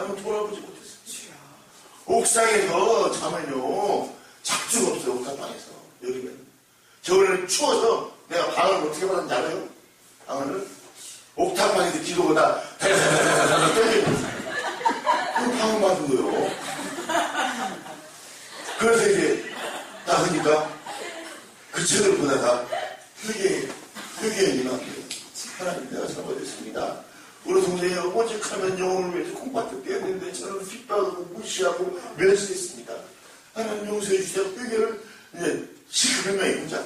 밤은 돌아보지 못했어요. 옥상에서 자면요 작주가 없어요. 옥탑방에서 여름에는. 겨울에는 추워서 내가 방을 어떻게 받았는지 알아요? 방을 옥탑방에서 기도보다 다다다다다다 떨리고 그 방을 받은 거예요. 그래서 이제 나가니까 그 책을 보다가 회개에 임하고요. 하나님 내가 잘못했습니다. 우리 동생이 오직하면 영혼을 위해서 콩밭을 떼었는데 저는 핍박하고 무시하고 멸시했습니다. 하나님 용서해 주세요. 회개를 이제 시크 명이 혼자.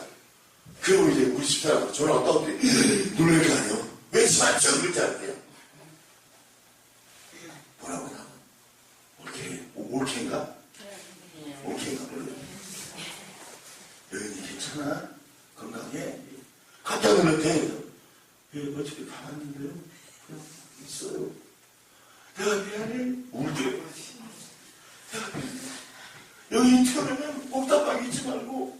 그리고 이제 우리 집사람하고 전화 왔다고 했더니 놀랄 거 아니에요. 왠지 많죠. 그렇지 않게요. 뭐라고 하나? 올케인가? 올케인가 몰라요. 여인이 괜찮아? 건강해? 깜짝 놀랐대. 어떻게 가만있는데요? 그냥 있어요. 내가 미안해. 울더래요. 내가 미안해. 여기 태어나면 옥탑방에 있지 말고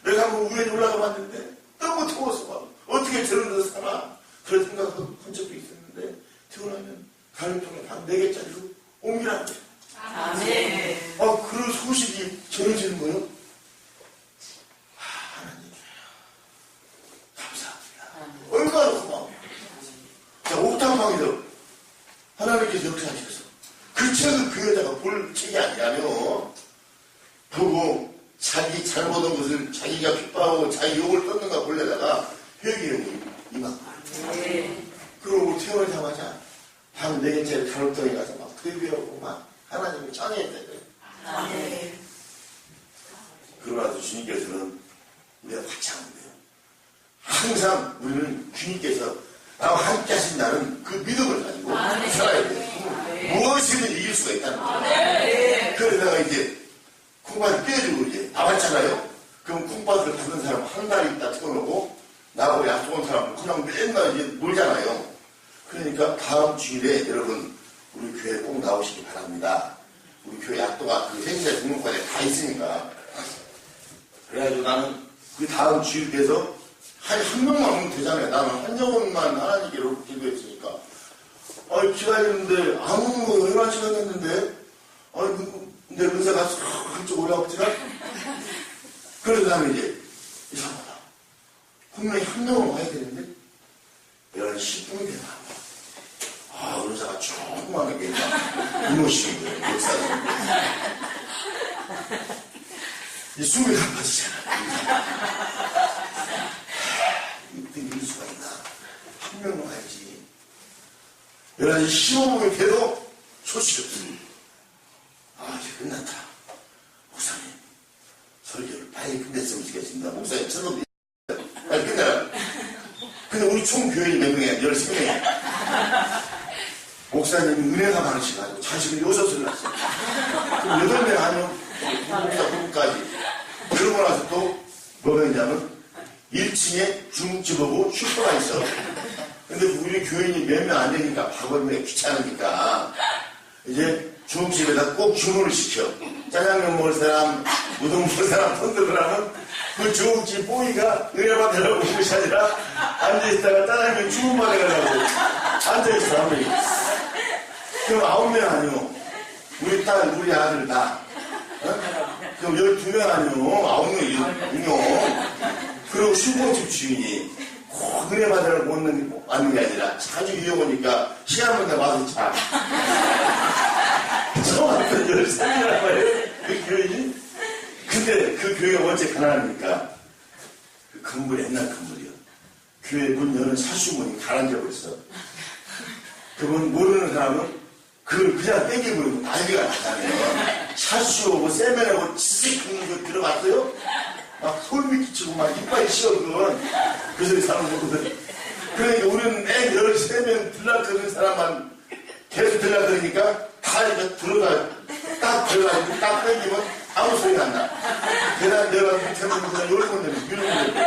내가 한번 우연히 올라가 봤는데 너무 더워서 막 어떻게 저런 데서 사나 그런 생각한 적도 있었는데 태어나면 가는 동네 방 4개짜리로 옮기라고 해요. 아멘. 그런 소식이 전해지는 거예요. 하나님 감사합니다. 얼마나 고마워요. 자, 옥탑방에서 하나님께서 역사하셔서 그 책을 그 여자가 볼 책이 아니라며 보고 자기 잘못한 것을 자기가 핍박하고 자기 욕을 떴는가 보려다가 회개에 임한 거예요. 그러고 태어나자마자 방 4개짜리 가로등에 가서 막 회개하고 막 하나님을 찬양했다고요. 그러고 나서 주님께서는 우리가 같이 하면 돼요. 항상 우리는 주님께서 나와 함께 하신다는 그 믿음을 가지고 살아야 돼요. 무엇이든 이길 수가 있다는 거예요. 그러다가 이제 콩밭을 떼어주고 이제 나왔잖아요. 그럼 콩밭을 받는 사람 한 달 있다 태어나고 나하고 약속한 사람은 그냥 맨날 이제 놀잖아요. 그러니까 다음 주일에 여러분 우리 교회 꼭 나오시기 바랍니다. 우리 교회 약도가 그 생일의 등록관에 다 있으니까. 그래가지고 나는 그 다음 주일 돼서 한 명만 오면 되잖아요. 나는 한 영혼만 하나님께 이렇게 기도했으니까. 기다리는데 아무 얼마 시간 했는데 내 은사가 한쪽 올라왔지나? 그래서 나는 이제 이상하다. 분명히 한 명은 와야 되는데 11시 10분이 되나? 은사가 조그만하게 이모시는 거예요. 역사는. 이 숨이 가빠지잖아. 이때 이럴 수가 있나? 한 명은 와야지. 11시 15분이 돼도 소식이 없습니다. 이제 끝났다. 목사님, 설교를 빨리 끝냈으면 좋겠습니다. 목사님, 저도 빨리 끝내라. 근데 우리 총 교인이 몇 명이야? 13명이야. 목사님 은혜가 많으셔가지고 자식을 6을 낳았어요. 그럼 8명 하면 목사 부부까지. 그러고 나서 또 뭐가 있냐면 1층에 중국집하고 슈퍼가 있어. 근데 우리 교인이 몇 명 안 되니까 밥을 귀찮으니까 이제 중국집에다 꼭 주문을 시켜. 짜장면 먹을 사람, 우동 먹을 사람 손들으라면 그 중국집 뽀이가 은혜 받으라고 온 것이 아니라 앉아있다가 짜장면 주문 받으라고 앉아있어, 한 명이. 그럼 9명 아니요. 우리 딸, 우리 아들 다. 그럼 12명 아니요. 9명이요. 그리고 슈퍼집 주인이 꼭 은혜 받으라고 왔는 게 아니라 자주 이어오니까 시간마다 와서 자. 처음부터 13이란 말이에요. 그 교인이. 근데 그 교회가 원체 가난하니까 그 건물 옛날 건물이요. 교회 문 여는 사수문이 가라앉아 버렸어. 그분 모르는 사람은 그걸 그냥 땡겨버리고 난리가 나잖아요. 사수하고 세면하고 치익하는 거 들어봤어요? 막 솔미 끼치고 막 이빨이 씌어 그건. 그래서 사람 보거든. 그러니까 우리는 매 13명 들락거리는 사람만 계속 들락거리니까 다 이렇게 딱 들어가지고 딱 땡기면 아무 소리가 안 나. 계단 내려가서 태우는 요런 건데 이런 건데.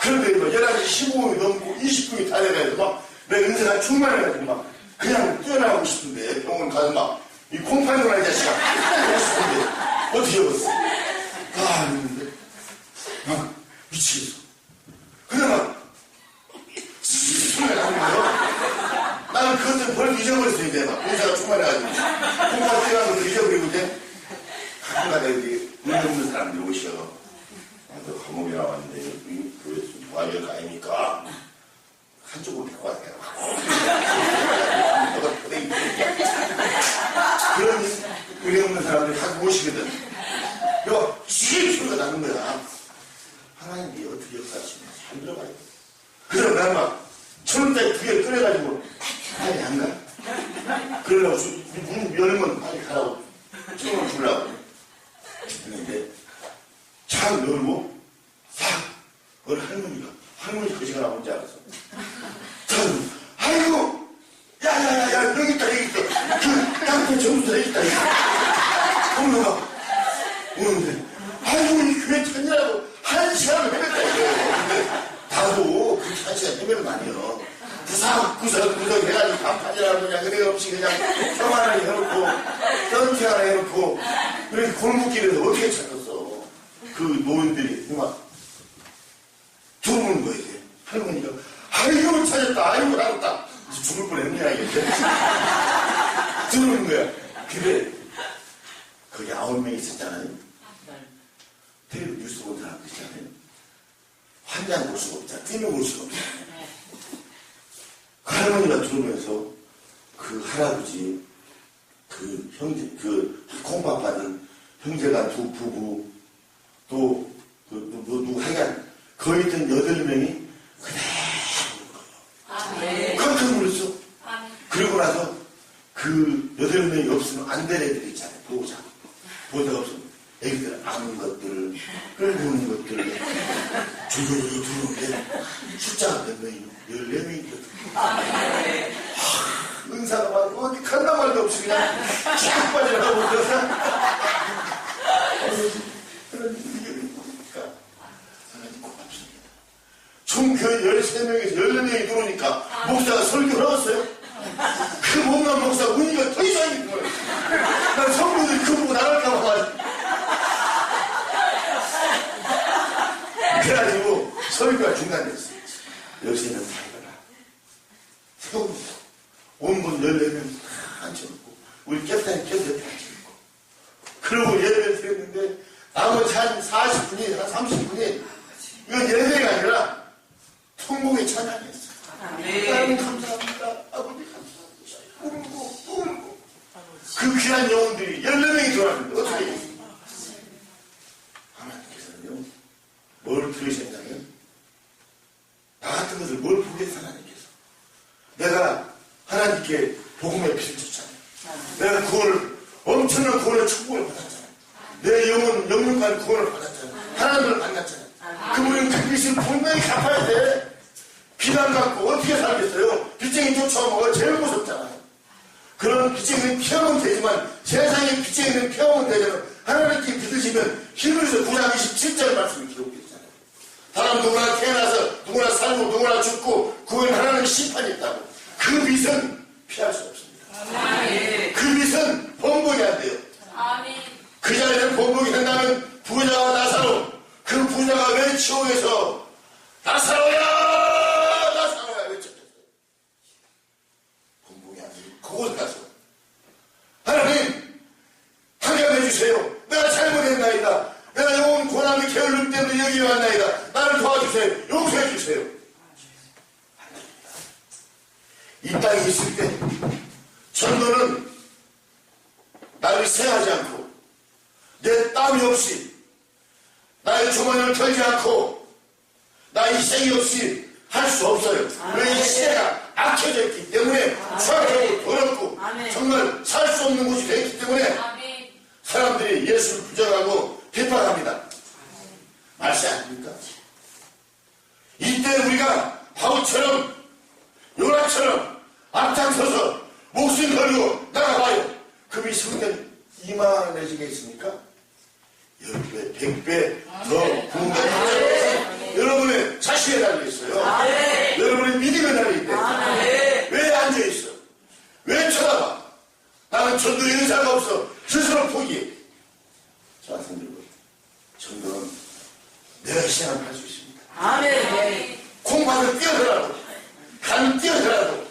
그런데 뭐 11시 15분이 넘고 20분이 다 돼가지고 막 내 은사가 충만해가지고 막 그냥 뛰어나가고 싶은데 병원 가서 막 이 콩팥이나 이 자식아 하고 싶은데 어떻게 해봤어? 이랬는데 막 미치겠어. 그냥 막 소리가 나는 거예요. 나는 그것 때문에 그걸 잊어버렸어요, 이제 막. 공사가 충만해가지고. 공사가 뛰어난 것도 잊어버리고, 이제. 가끔가다 여기 문 없는 사람들이 오셔. 아, 너 감옥에 나왔는데, 여기 교회에서 무한절 가입니까? 한쪽으로 데리고 왔대요. 너가 그래, 그런 의리 없는 사람들이 가끔 오시거든. 이거 쥐 소리가 나는 거야. 하나님이 어떻게 역사하시나 잘 들어가야 돼. 그래서 나는 막, 1,000원짜리 2개 꺼내가지고, 빨리 안 가. 그러려고, 문 열면 빨리 가라고. 1,000원 주려고. 했는데, 차 열고, 싹, 그걸 할머니 거지가 나온 줄 알았어. 자, 아이고! 야, 여기 있다, 여기 있어. 그, 땅콩 점수다, 여기 있다, 여기 있다. 엄마가 오는데, 아이고, 이 교회 찾느라고 1시간을 헤맸다, 이거예요. 근데 나도 그렇게 1시간 헤매는 거 아니에요. 구석구석 해가지고 간판이라고 그냥 은혜 없이 그냥 평안하게 해놓고, 던티 하나 해놓고, 그렇게 골목길에서 어떻게 찾았어. 그 노인들이 막 들어오는 거예요, 이제. 할머니가, 아이고, 찾았다, 아이고, 나왔다. 죽을 뻔했냐, 이게. 들어오는 거야. 근데, 거기 9명 있었잖아요. 텔레비 뉴스 본 사람 있잖아요. 환장 볼 수가 없잖아. 뛰면 볼 수가 없잖아. 그 할머니가 들어오면서 그 할아버지, 그 형제, 그 콩밥 받은 형제가 두 부부, 또, 누구 하여간, 거의 있던 8명이 그대로 깜짝 놀랐어. 그러고 나서 그 8명이 없으면 안 될 애들이 있잖아요. 보호자가 없으면. 애기들 아는 것들, 끌고 오는 것들, 조조조조 들어오는데, 숫자가 몇 명이요? 14명이거든. 은사가 막 어디 간다 말도 없이 그냥 쫙 빠져나가고 있어서. 그런 일이 보니까, 하나님 고맙습니다. 총 교회 13명에서 14명이 들어오니까, 목사가 설교를 하겠어요? 그 못난 목사 운이가 더 이상이 있는 거예요. 난 성도들이 그거 보고 나갈까봐 말이야. 그래가지고 설교가 중단됐어. 여기서는 다 일어나. 세우고 온분 14명 다 앉혀놓고 우리 깼다니 깼는데 다 앉혀놓고 그러고 예배를 드렸는데 나머지 한 40분이 한 30분이 이건 예배가 아니라 통곡의 찬양이었어. 하나님 감사합니다. 아버지 감사합니다. 울고 그 귀한 영혼들이 14명이 들어왔는데 어떻게 했습니까? 하나님께서는요 뭘 들으셨냐면 나 같은 것을 뭘 보겠어 하나님께서. 내가 하나님께 복음의 피를 줬잖아요. 내가 구원을 엄청난 구원의 축복을 받았잖아요. 내 영혼간 구원을 받았잖아요. 하나님을 만났잖아요. 그분은 그 빚을 분명히 갚아야 돼. 비난 갖고 어떻게 살겠어요? 빚쟁이 쫓아오면 제일 무섭잖아요. 그런 빚쟁이는 피하면 되지만 세상에 빚쟁이는 피하면 되잖아요. 하나님께 빚을 지면 히브리서 9장 27절 말씀이 기록되잖아요. 사람 누구나 태어나서 누구나 살고 누구나 죽고 그건 하나님의 심판이 있다고. 그 빚은 피할 수 없습니다. 아멘. 그 빚은 번복이 안 돼요. 아멘. 그 자리에 번복이 된다면 부자와 나사로 그 부자가 왜 지옥에서 나사로야 외쳤겠어요. 번복이 안 돼요. 그곳에 가서 하나님 하게 해주세요. 내가 잘못했나이다. 내가 영혼 고난의 게을름 때문에 여기 왔나이다. 나를 도와주세요. 용서해 주세요. 이 땅에 있을 때 전도는 나를 세하지 않고 내 땀이 없이 나의 주머니를 털지 않고 나의 희생이 없이 할 수 없어요. 왜 이 시대가 악해져 있기 때문에 수학적으로 더럽고 정말 살 수 없는 곳이 되었기 때문에 사람들이 예수를 부정하고 비판합니다. 말씀 아닙니까? 이때 우리가 바울처럼 요나처럼 앞장서서 목숨 걸고 나가봐요. 그럼 이 성전 이만해지겠습니까? 10배, 100배 더 부흥가 되죠. 여러분의 자신에 달려있어요. 여러분의 믿음에 달려있대. 왜 앉아있어? 왜 쳐다봐? 나는 전도의 의사가 없어. 스스로 포기해. 자, 성들고 전도는 내가 시작하면 할 수 있습니다. 콩밭을 뛰어들어도 간 뛰어들어도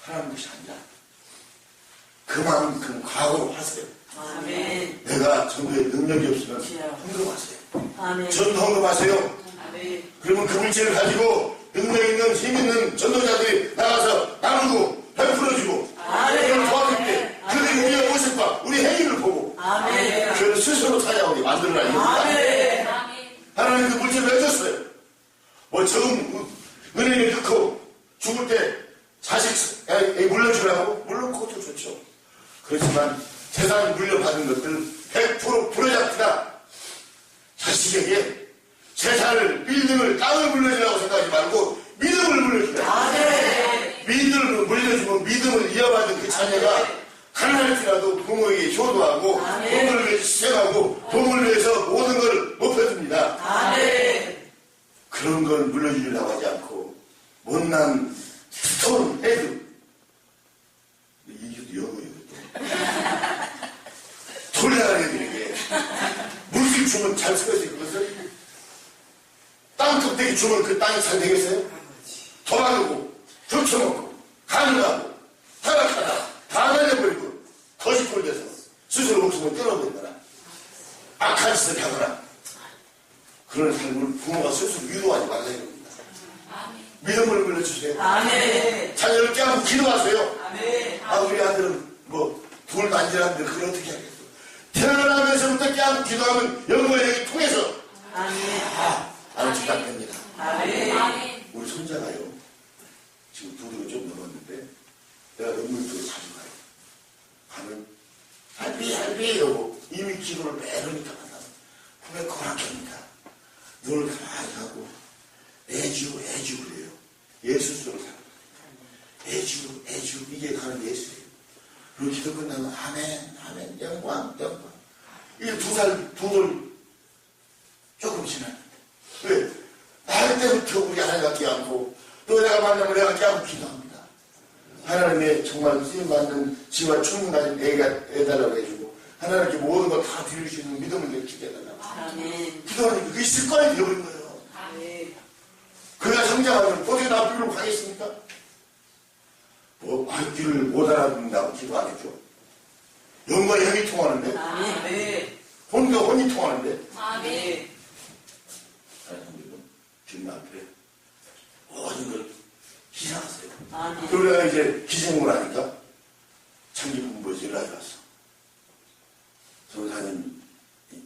하나님 것이 아니라 그만큼 각오로 하세요. 아멘. 내가 전도에 능력이 없으면 헌금하세요. 전도 헌금하세요. 그러면 그 물질을 가지고 능력 있는 힘 있는 전도자들이 나가서 나누고 베풀어주고 그걸 도와줄 때 그들이 우리의 모습과 우리 행위를 보고 그를 스스로 찾아오게 만들어라 이겁니다. 하나님 그 물질을 해줬어요. 뭐 처음 은혜를 넣고 죽을 때 자식 물려주라고? 물론 그것도 좋죠. 그렇지만 재산 물려받은 것들 100% 부르잡히다. 자식에게 재산을, 빌딩을, 땅을 물려주라고 생각하지 말고 믿음을 물려주라. 믿음을 물려주면 믿음을 이어받은 그 자녀가 가난할지라도 부모에게 효도하고 부모를 위해서 희생하고 부모를 위해서 모든 걸 높여줍니다. 그런 걸 물려주려고 하지 않고 못난 스톤 헤드 이게 영어예요. 돌려가는 애들에게 물질 주면 잘 쓰겠어요. 그것을 땅껍데기 주면 그 땅이 잘 되겠어요? 도망가고 훔쳐먹고 가능하고 타락하다 다 날려버리고 거짓골 돼서 스스로 목숨을 끊어버리거나 악한 짓을 하거나 그런 삶을 부모가 스스로 유도하지 말아야 됩니다. 믿음을 불러주세요. 자녀를 깨우고 기도하세요. 우리 아들은 돌 만지라는데 그걸 어떻게 하겠어? 태어나면서부터 깨우고 기도하면 영광의 영이 통해서 아는 즉각됩니다. 우리 손자가요. 지금 2살이 좀 넘었는데 내가 눈물 쪽에 자주 가요. 가면 할비 이러고 이미 기도를 매르니까 만나면 꿈에 거락합니다. 눈을 가만히 하고 애주 그래요. 예수 속으로 살아요. 애주 이게 가는 예수예요. 그리고 기도 끝나면 아멘 영광 이게 2살 조금 지났는데 왜? 날 때부터 우리 하나님 깨닫고 또 내가 만나면 내가 깨닫고 기도합니다. 하나님의 정말 쓰임받는 지와 충분 가진 애가 해달라고 해주고 하나님께 모든 걸 다 드릴 수 있는 믿음을 기대해달라고 기도하니까 그게 습관이 되어버린 거예요. 그가 성장하면 어떻게 앞뒤로 가겠습니까? 앞뒤를 못 알아듣는다고 기도 안 해줘. 영과 영이 통하는데 혼과 혼이 통하는데 하나님은 주님 앞에 모든 걸 희생하세요. 그러다가 이제 기생을 하니까 창기본부에서 연락이 왔어. 선사님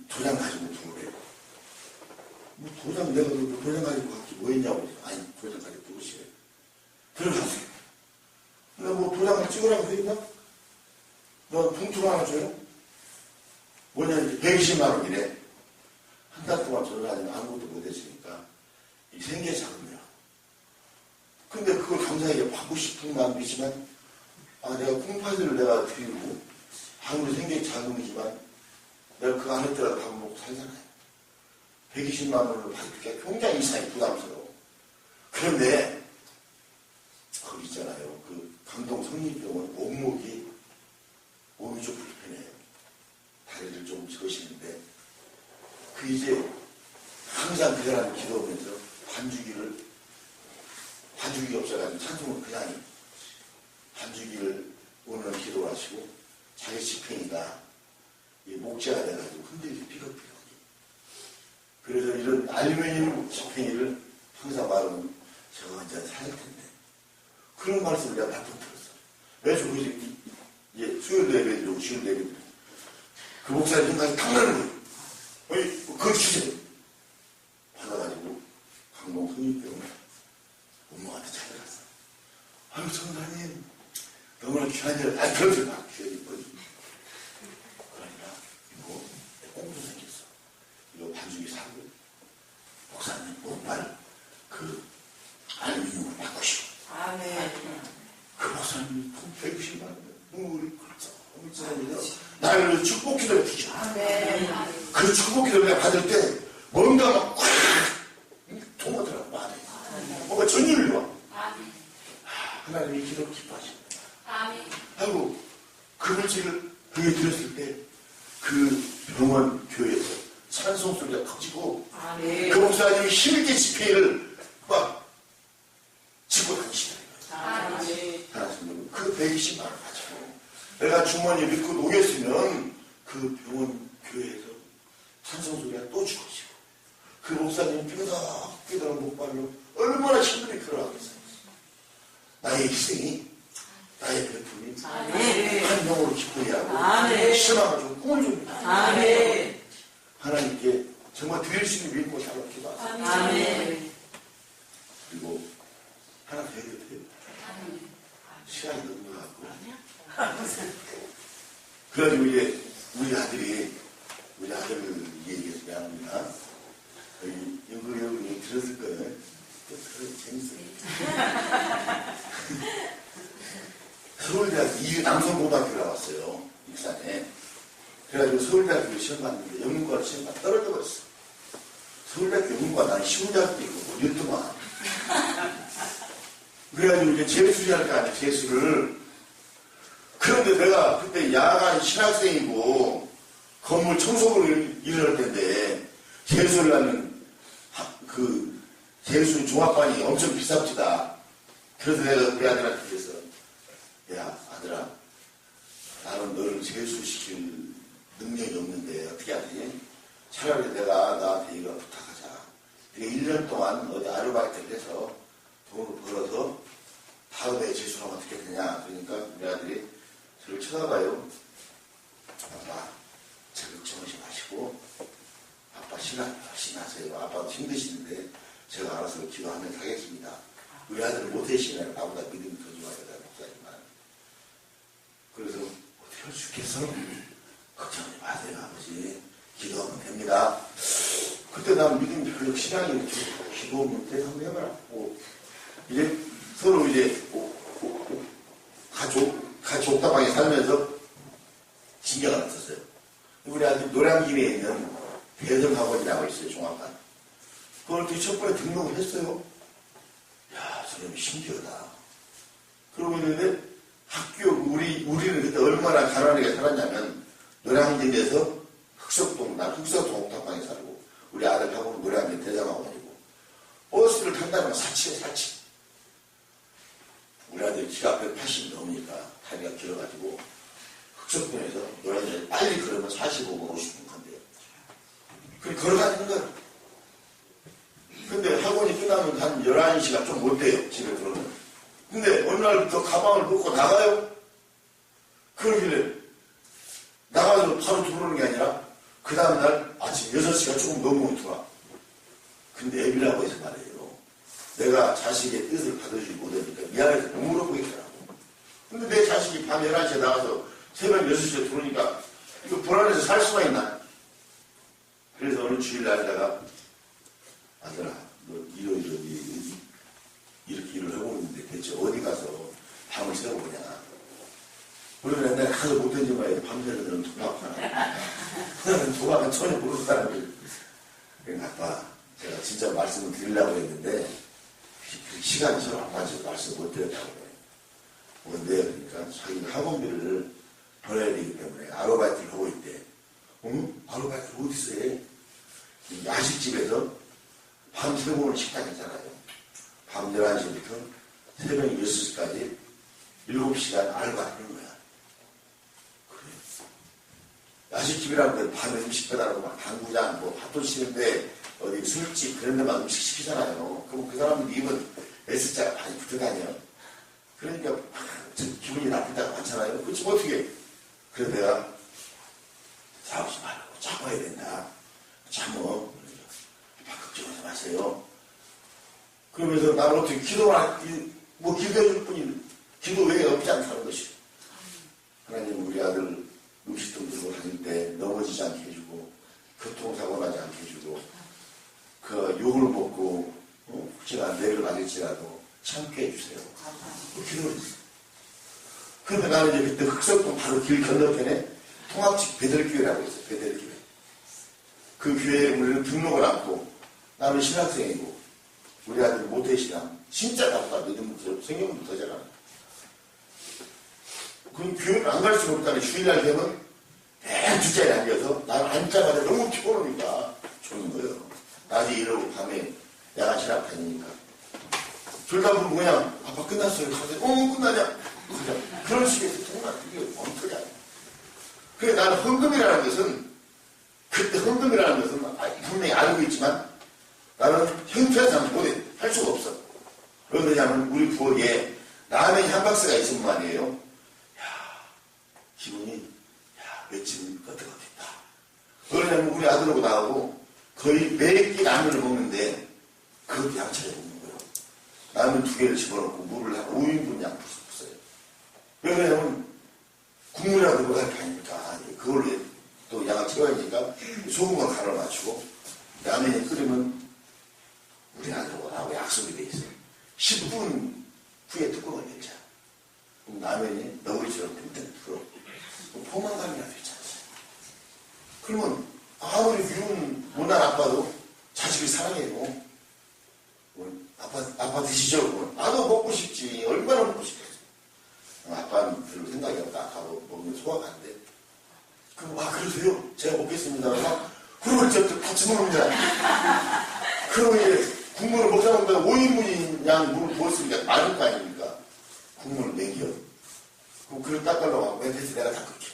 도장 가지고 들어오래요. 도장 내가 도장 가지고 갔지 뭐 했냐고. 아니 도장 가지고 들어오시래. 들어가세요. 내가 도장을 찍으라고 돼 있나? 너 봉투 하나 줘요? 뭐냐 이제 120만 원이래. 한 달 동안 저를 아직 아무것도 못했으니까 이 생계 자금이야. 근데 그걸 감사하게 받고 싶은 마음이지만 내가 콩팥을 내가 드리고 아무리 생계 자금이지만 내가 그거 안 했더라도 밥 먹고 살잖아요. 120만 원을 받기가 굉장히 이상이 부담스러워. 그런데 거기 있잖아요. 그 강동 성립병원 몸이 좀 불편해요. 다리를 좀 저시는데 그 이제 항상 그 사람 기도하면서 반주기가 없어가지고 찬송을 그냥 반주기를 오늘 기도하시고 자기 집행이가 목재가 돼가지고 흔들리기 삐걱삐걱이. 그래서 이런 알루미늄 집행이를 항상 말하면 저거 이제 살 텐데 그런 말씀을 내가 몇번 들었어. 매주 이제 수요일도 예배드리고 주일도 예배드리고 그 목사님 생각이 탁 나는 거예요. 그걸 주세요. 받아가지고 강동 성립병원에 엄마한테 찾아갔어. 아유 성사님 너무나 귀한 일 그러지 마. 귀한 일 뭐지. 그러니까 이거 꽁도 생겼어. 이거 반죽이 사고 목사님 목발 그 알루미늄으로 바꾸시오. 그 목사님이 120만 원 눈물이 그렇죠. 나를 축복 기도를 주죠. 그 축복 기도를 내가 받을 때 뭔가 막 꽉 통하더라고 마음에. 뭔가 전율이 와. 하나님이 기도 기뻐하십니다. 하고 그 물질을 그게 드렸을 때 그 병원 교회에서 찬송 소리가 터지고 그 목사님이 힘있게 집회를 막 짚고 다니시더라고요. 하나님 그 20만원 가지고 내가 주머니에 넣고 녹였으면 그 병원 교회에서 찬송 소리가 또 죽어지고 그 목사님 삐그덕삐그덕 목발로 얼마나 힘들게 걸어가겠어요. 나의 희생이 나의 베품이 한 영으로 기쁘게 하고 희망을 좀 꿈을 줍니다. 하나님께 정말 드릴 수 있는 믿고 잘 기도하세요. 그리고 하나 더 해도 돼요? 시간이 너무 가고 그래가지고 이제 우리 아들 얘기해서 미안합니다. 여기 들었을 거예요. 재밌어요. 서울대학교 이 남성고등학교 나왔어요. 익산에. 그래가지고 서울대학교 시험 봤는데 영문과 시험 봤 떨어져 버렸어. 서울대학교 영문과 난 시문대학교 있고 뉴트만. 그래가지고 이제 재수를 할 거 아니야, 재수를. 그런데 내가 그때 야간 신학생이고 건물 청소부를 일을 할 텐데 재수를 하면 그 재수 종합반이 엄청 비쌉니다. 그래서 내가 우리 아들한테 그래서 야 아들아 나는 너를 재수시킬 능력이 없는데 어떻게 하지? 차라리 내가 나한테 이거 부탁하자. 내가 1년 동안 어디 아르바이트를 해서 돈을 벌어서 다음에 재수하면 어떻게 되냐. 그러니까 우리 아들이 저를 쳐다봐요. 아빠 저를 정하지 마시고 아빠 신하세요. 아빠도 힘드시는데 제가 알아서 기도하면서 하겠습니다. 우리 아들은 못해시나요? 나보다 믿음이 더 좋아요. 목사님만. 그래서 어떻게 할 수 있겠어? 걱정하지 마세요 아버지. 기도하면 됩니다. 그때 난 믿음이 별로 신앙이 기도하면 돼. 한번 해봐라. 이제 서로 이제 같이 옥탑방에 살면서 신경을 안 썼어요. 우리 아들 노량진에 있는 대성학원이라고 있어요. 종합반. 그걸 첫 번에 등록을 했어요. 야, 저놈이 신기하다. 그러고 있는데 학교 우리는 그때 얼마나 가난하게 살았냐면 노량진에서 난 흑석동 옥탑방에 살고 우리 아들하고는 노량진 대성학원이고 버스를 탄다면 사치. 우리 아들이 키가 180 넘으니까 다리가 길어가지고 흑석동에서 노량진에 빨리 걸으면 45분 50분 간대요. 그럼 걸어다니는 거야. 근데 학원이 끝나면 한 11시가 좀 못 돼요. 집에 들어오면. 근데 어느 날부터 가방을 놓고 나가요. 그러길래 나가서 바로 들어오는 게 아니라 그 다음날 아침 6시가 조금 넘으면 들어와. 근데 애비라고 해서 말이에요. 내가 자식의 뜻을 받아주지 못하니까 미안해서 못 물어보고 있더라고. 근데 내 자식이 밤 11시에 나가서 새벽 6시에 들어오니까 이거 불안해서 살 수가 있나? 그래서 어느 주일날에다가 아들아, 너 이렇게 일을 하고 있는데 대체 어디 가서 밤을 새워보냐. 우리는 옛날에 가서 못된 지 말이야. 밤새는 도박하나. 그러면 도박은 전혀 모르는 사람들. 그러니까 아빠, 제가 진짜 말씀을 드리려고 했는데 시간이 서로 안 맞아서 말씀을 못 드렸다고 그래요. 뭔데? 그러니까 자기가 학원비를 벌어야 되기 때문에 아르바이트를 하고 있대. 아르바이트를 어디서 해? 야식집에서 밤 3번을 식당 있잖아요. 밤 11시부터 새벽 6시까지 7시간 알바하는 거야. 그래. 야식집이라는 데 밤에 음식 배달하고 막 당구장, 팥도 치는데 어디 술집 그런 데만 음식 시키잖아요. 그럼 그 사람들 입은 S자가 많이 붙어 다녀. 그러니까 기분이 나쁠 때가 많잖아요. 그렇지 어떻게. 그래서 내가 싸우지 말고 참아야 된다. 참어. 걱정하지 마세요. 그러면서 나는 어떻게 기도해줄 뿐이 기도 외에 없지 않다는 것이요. 하나님 우리 아들 음식점 들고 다닐 때 넘어지지 않게 해주고 교통사고 나지 않게 해주고 그 욕을 먹고 혹시나 뇌를 맞을지라도 참게 해주세요. 기도를 했어요. 그런데 나는 이제 그때 흑석동 바로 길 건너편에 통합직 베델교회라고 있어요. 베델교회. 그 교회에 우리는 등록을 않고 나는 신학생이고 우리 아들이 모태신앙 진짜 나보다 믿음부터 성경부터 잘하는. 그럼 교회를 안 갈 수가 없다니 주일날 되면 맨 뒷자리에 앉아서 나는 앉자마자 너무 피곤하니까 좋은 거예요. 낮에 일하고 밤에 야간 신학 다니니까. 졸다 보면 그냥 아빠 끝났어요. 가서 끝나냐? 그런 식에서 정말 이게 엉터리야. 그래 나는 헌금이라는 것은 그때 헌금이라는 것은 분명히 알고 있지만 나는 형편상 못해 할 수가 없어. 왜냐하면 우리 부엌에 라면 한 박스가 있으면 말이에요. 야 기분이 맷집 끄덕끄덕했다. 그러냐면 우리 아들하고 나하고 거의 매끼 라면을 먹는데 그것도 양차게 먹는 거예요. 라면 2개를 집어넣고 물을 한 5인분 양 부었어요. 왜 그러냐면 국물이라도 먹어야 할 거 아닙니까. 그걸로 또 양을 채워야니까 소금을 간을 맞추고 라면이 끓으면 우리 아들하고 나하고 약속이 돼 있어요. 10분 후에 뚜껑을 열자. 그럼 라면이 너구리처럼 penteng 풀어. 포만감이라도 있잖아요. 그러면 아무리 미운 못난 아빠도 자식을 사랑해요. 아빠 드시죠? 나도 먹고 싶지. 얼마나 먹고 싶겠어. 아빠는 별로 생각이 없다. 아까도 먹으면 소화가 안 돼. 그럼 그러세요? 제가 먹겠습니다. 그러면 이제 같이 먹는다. 그러면 이제 국물을 먹다 보다 5인분인 양 물을 부었으니까 많을 거 아닙니까? 국물을 먹여. 그럼 그걸 닦으려고 하고 멘트에서 내가 닦을게.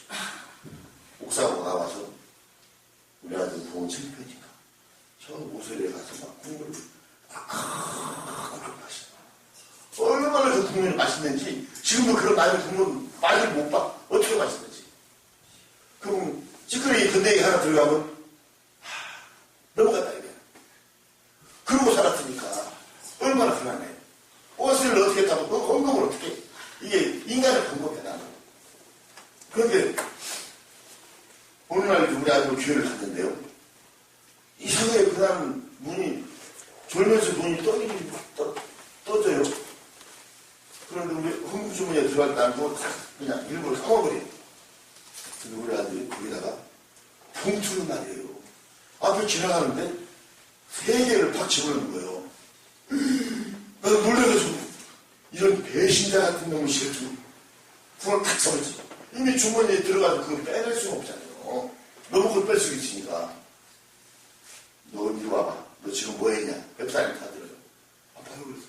옥상으로 나와서 우리 아들 부은 창피하니까 저 모서리에 가서 막 국물을 마셔. 얼마나 그 국물이 맛있는지 지금도 그런 라면 국물 맛을 못 봐. 어떻게 맛있는지. 그럼 찌끄레기 건더기 하나 들어가면 넘어갔다 이게. 그러고 살았으니까 얼마나 편하네. 옷을 어떻게 타고 헌금을 어떻게 해. 이게 인간의 방법이야 나는. 그런데 오늘날 우리 아들 교회를 갔는데요. 이상하게 그날 눈이 졸면서 눈이 떠져요. 그런데 우리 헌금 주머니에 들어갈 때 안고 그냥 일부러 감아버려요. 근데 우리 아들이 거기다가 봉투를 말이에요. 앞에 지나가는데 3개를 팍 집어넣는 거예요. 나는 놀라가지고 이런 배신자 같은 놈의 새끼 그걸 탁 잡았지. 이미 주머니에 들어가서 그걸 빼낼 수가 없잖아요. 너무 그걸 뺄 수 있으니까. 너 이리 와봐. 너 지금 뭐 했냐? 웹사이트 다 들어요. 아빠가 그랬어.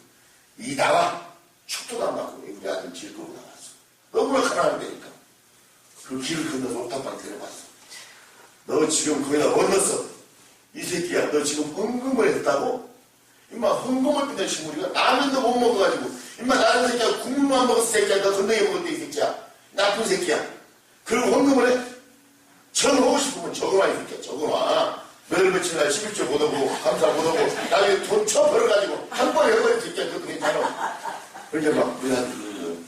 이 나와. 축도도 안 받고 우리 아들 질 끄고 나왔어. 너무나 가난한데니까. 그 길을 건너서 옥탑방 데려봤어. 너 지금 거기다 얻었어. 이 새끼야. 너 지금 헌금을 했다고? 임마 헌금을 빈다 친구리가 라면도 못 먹어가지고 임마 나는 새끼야 국물만 먹었을 새끼야. 너 건더기 먹을 때 이 새끼야. 나쁜 새끼야. 그리고 헌금을 해? 전하고 싶으면 적어놔 이 새끼야. 적어놔. 매일 며칠 날 11조 못하고 감사 못하고 나중에 돈 쳐 벌어가지고 한 번에 해버릴 새끼야. 그것도 괜찮아. 그러니까 막 우리 아들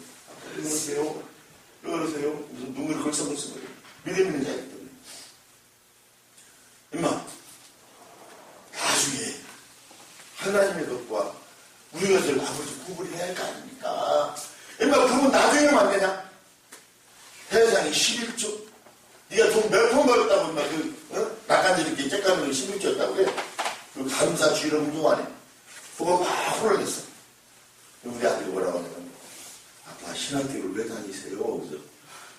그러세요? 그러세요? 무슨 눈을 걸쳐놓은 거예요. 믿음 있는 자이기 때문에. 임마 나중에 하나님의 것과 우리 것을 아버지 구분해야 할 거 아닙니까? 임마 그분 나중에 하면 안 되냐? 세상에 11조 네가 돈 몇 번 벌었다고 임마 낚아지 이렇게 쬐까면 11조였다고 그래? 그 감사 주의를 운동하네. 그거 막 혼란했어. 우리 아들이 뭐라고 하냐면 아빠 신학교를 왜 다니세요? 그래서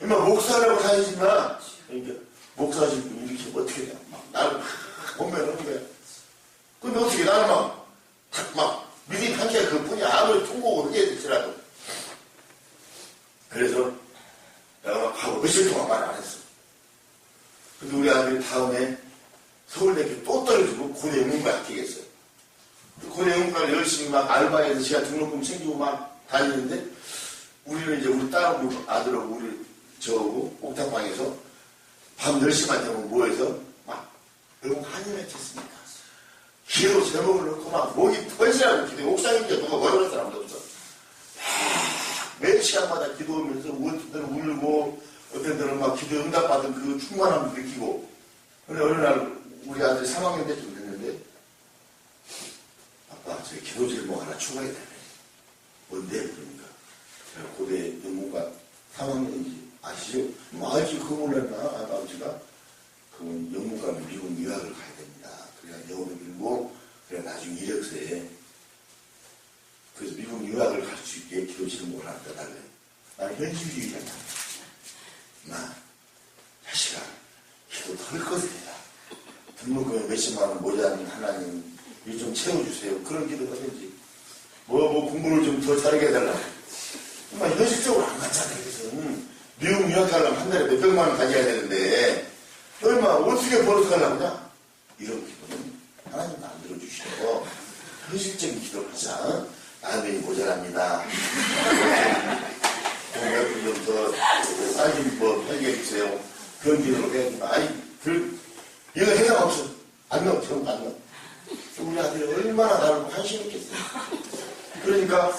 임마 목사라고 다니지만 그러니까 목사실 분 이렇게 어떻게 해야 막 나를 본면하는 거야. 근데 어떻게 나는 막 믿음이 한계가 그뿐이야. 아무리 통곡을 하게 될지라도. 그래서 내가 막 하고 며칠 동안 말 안 했어. 근데 우리 아들이 다음에 서울대학교 또 떨어지고 고대 영문과 합격했어요. 고대 영문과를 열심히 막 알바해서 제가 등록금 챙기고 막 다니는데 우리는 이제 우리 딸하고 아들하고 우리 저하고 옥탑방에서 밤 10시만 되면 모여서 막 여러분 한일에 쳤습니까? 기도 제목을 넣고 막 목이 터지라고 기도해. 옥상인데 누가 멀어갈 사람도 없어. 매 시간마다 기도하면서 어떤 때는 울고 어떤 때는 막 기도 응답받은 그 충만함을 느끼고. 근데 어느 날 우리 아들이 3학년 때쯤 됐는데 아빠 저희 기도 제목 하나 추가해야 되네. 뭔데? 그러니까 제가 고대 영문과 3학년인지 아시죠? 뭐 알지 그거 몰랐나? 아버지가 그건 영문과 미국 유학을 가야 됩니다. 그래야 영어도 밀고 그래야 나중에 이력서에 그래서 미국 유학을 갈 수 있게 기도 제목을 하나 떠달래. 나는 현실주의자다. 나 자식아 기도 덜 거세요. 등록금에 몇십만 원 모자란 하나님 일 좀 채워주세요. 그런 기도 하든지 뭐 공부를 좀 더 잘하게 해달라고. 정말 현실적으로 안 맞잖아요. 그것은 미국 유학 가려면 한 달에 몇백만 원 가져야 되는데 얼마 어떻게 벌어서 가려고냐? 이런 기도는 하나님 안 들어주시고 현실적인 기도를 하자. 라면이 모자랍니다. 동백분 좀더 쌀좀 뭐 팔게 해주세요. 그런 기도를 해야 된다. 아니 이거 해당 없어. 안 넣어. 저런 거안 넣어. 우리 아들이 얼마나 나를 관심 있겠어요. 그러니까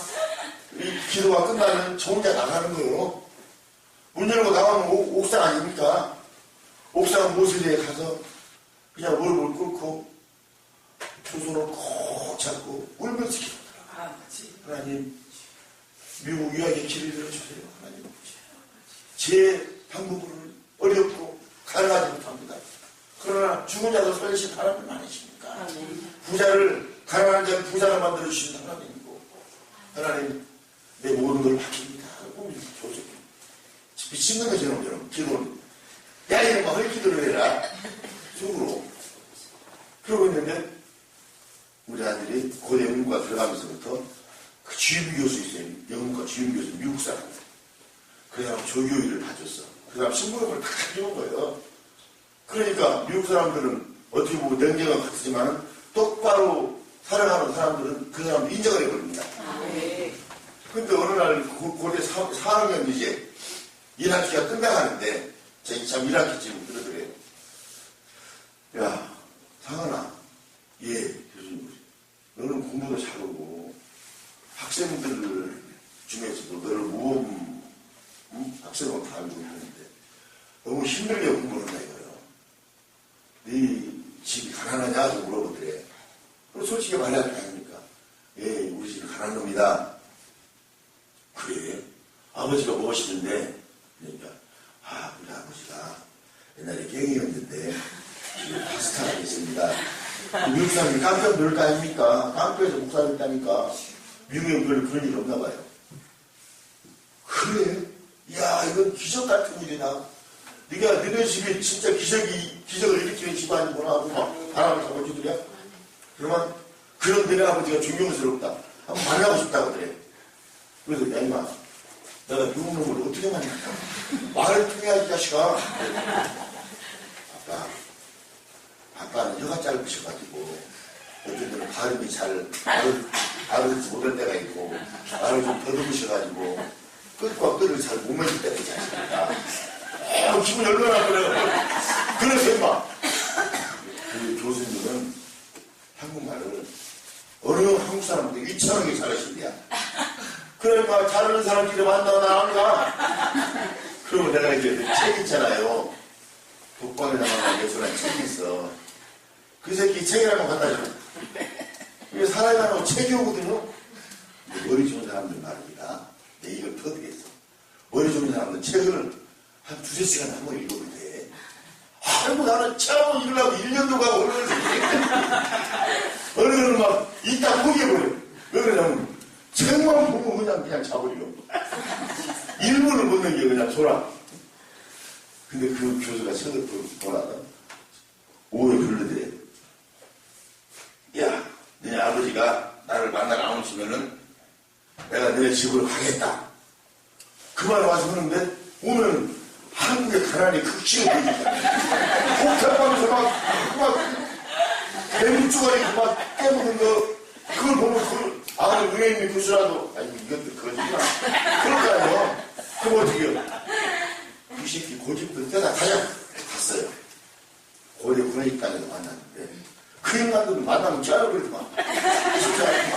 이 기도가 끝나면 저 혼자 나가는 거예요. 문 열고 나가면 옥상 아닙니까? 옥상 모서리에 가서 그냥 무릎을 꿇고 두 손을 꼭 잡고 울면서 기도하더라. 하나님, 미국 유학의 길을 열어주세요. 하나님, 제 방법은 어렵고 가능하지 못합니다. 그러나 죽은 자도 살리신 하나님 아니십니까? 가난한 자를 부자로 만들어주신 하나님이고, 하나님, 내 모든 걸 바뀝니다. 하고 조직 미친놈 것처럼 여러분 기도를 야 이놈아 헐기도를 해라 속으로 그러고 있는데 우리 아들이 고대 영문과 들어가면서부터 그 주임 교수 있어요. 영문과 주임 교수 미국 사람. 그 사람 조교일을 봐줬어. 그 사람 신부름을 다 해준 거예요. 그러니까 미국 사람들은 어떻게 보면 냉정은 같지만 똑바로 살아가는 사람들은 그 사람을 인정을 해버립니다. 근데 어느 날 고대 4학년 이제 1학기가 끝나가는데 저희 참 1학기쯤 그러더래요. 야 상은아, 예 교수님, 너는 공부도 잘하고 학생들 중에서도 너를 모범 학생으로 다 알고 있는데 너무 힘들게 공부를 한다 이거요. 네 집이 가난하냐? 물어보더래. 그럼 솔직히 말해야 할 거 아닙니까? 예, 우리 집이 가난합니다. 그래? 아버지가 무엇이는데? 그러니까, 우리 아버지가 옛날에 갱이였는데, 지금 파스타가 있습니다. 미국 사람이 깡패 넣을 거 아닙니까? 깡패에서 목사를 했다니까. 미국에 별로 그런 일 없나 봐요. 그래? 야, 이건 기적 같은 일이다. 네가 너네 집이 진짜 기적을 일으키는 집안이구나 하고 막 바람을 잡아주더냐? 그러면 그런 너네 아버지가 존경스럽다. 한번 만나고 싶다고 그래. 그래서 야 이마 내가 미국 놈을 어떻게 만날까? 말을 통해야 이 자식아. 아빠는 혀가 짧으셔가지고 어떤 때는 발음이 잘 알아듣지 못할 때가 있고 말을 좀 더듬으셔가지고 끝과 끝을 잘 못 맺을 때가 있지 않습니까? 기분이 얼마나 그래요. 그래서 임마 그 교수님은 한국말을 어느 한국 사람한테 위치하게 잘하신대야. 그러니까 잘하는 사람끼리 만나고 나안 가. 그러면 내가 이제 책 있잖아요. 독방에 나가는 예술한 책이 있어. 그 새끼 책이라고 갖다 줘. 이게 사람이 하나 책이 오거든요. 머리 좋은 사람들 말입니다. 내 이걸 터득했어. 머리 좋은 사람들 책을 한 2-3시간 한 번 읽어도 돼. 아이고, 나는 책 한번 읽으려고 1년도 가고 어른은 막 이따 포기해버려. 왜 그러냐면 책만 보고 그냥 자버려. 1분을 못 넘겨 그냥 졸아. 근데 그 교수가 책을 보다가 오해 불러대요. 야, 너네 아버지가 나를 만나러 안 오시면은 내가 너네 집으로 가겠다. 그 말 와서 하는데 오면 한국의 가난이 극심히 보이니까 폭탄방에서 막 대문주가리 막 깨부는 거 그걸 보면 아무리 은혜 있는 교수라도 아니 이것도 그거지구나 그럴 거 아니에요. 그럼 어떻게 해요? 이 새끼 고집도 때다 가자 갔어요. 고대 군의식당에서 만났는데 그 인간들은 만나면 짜여버리더만 진짜 막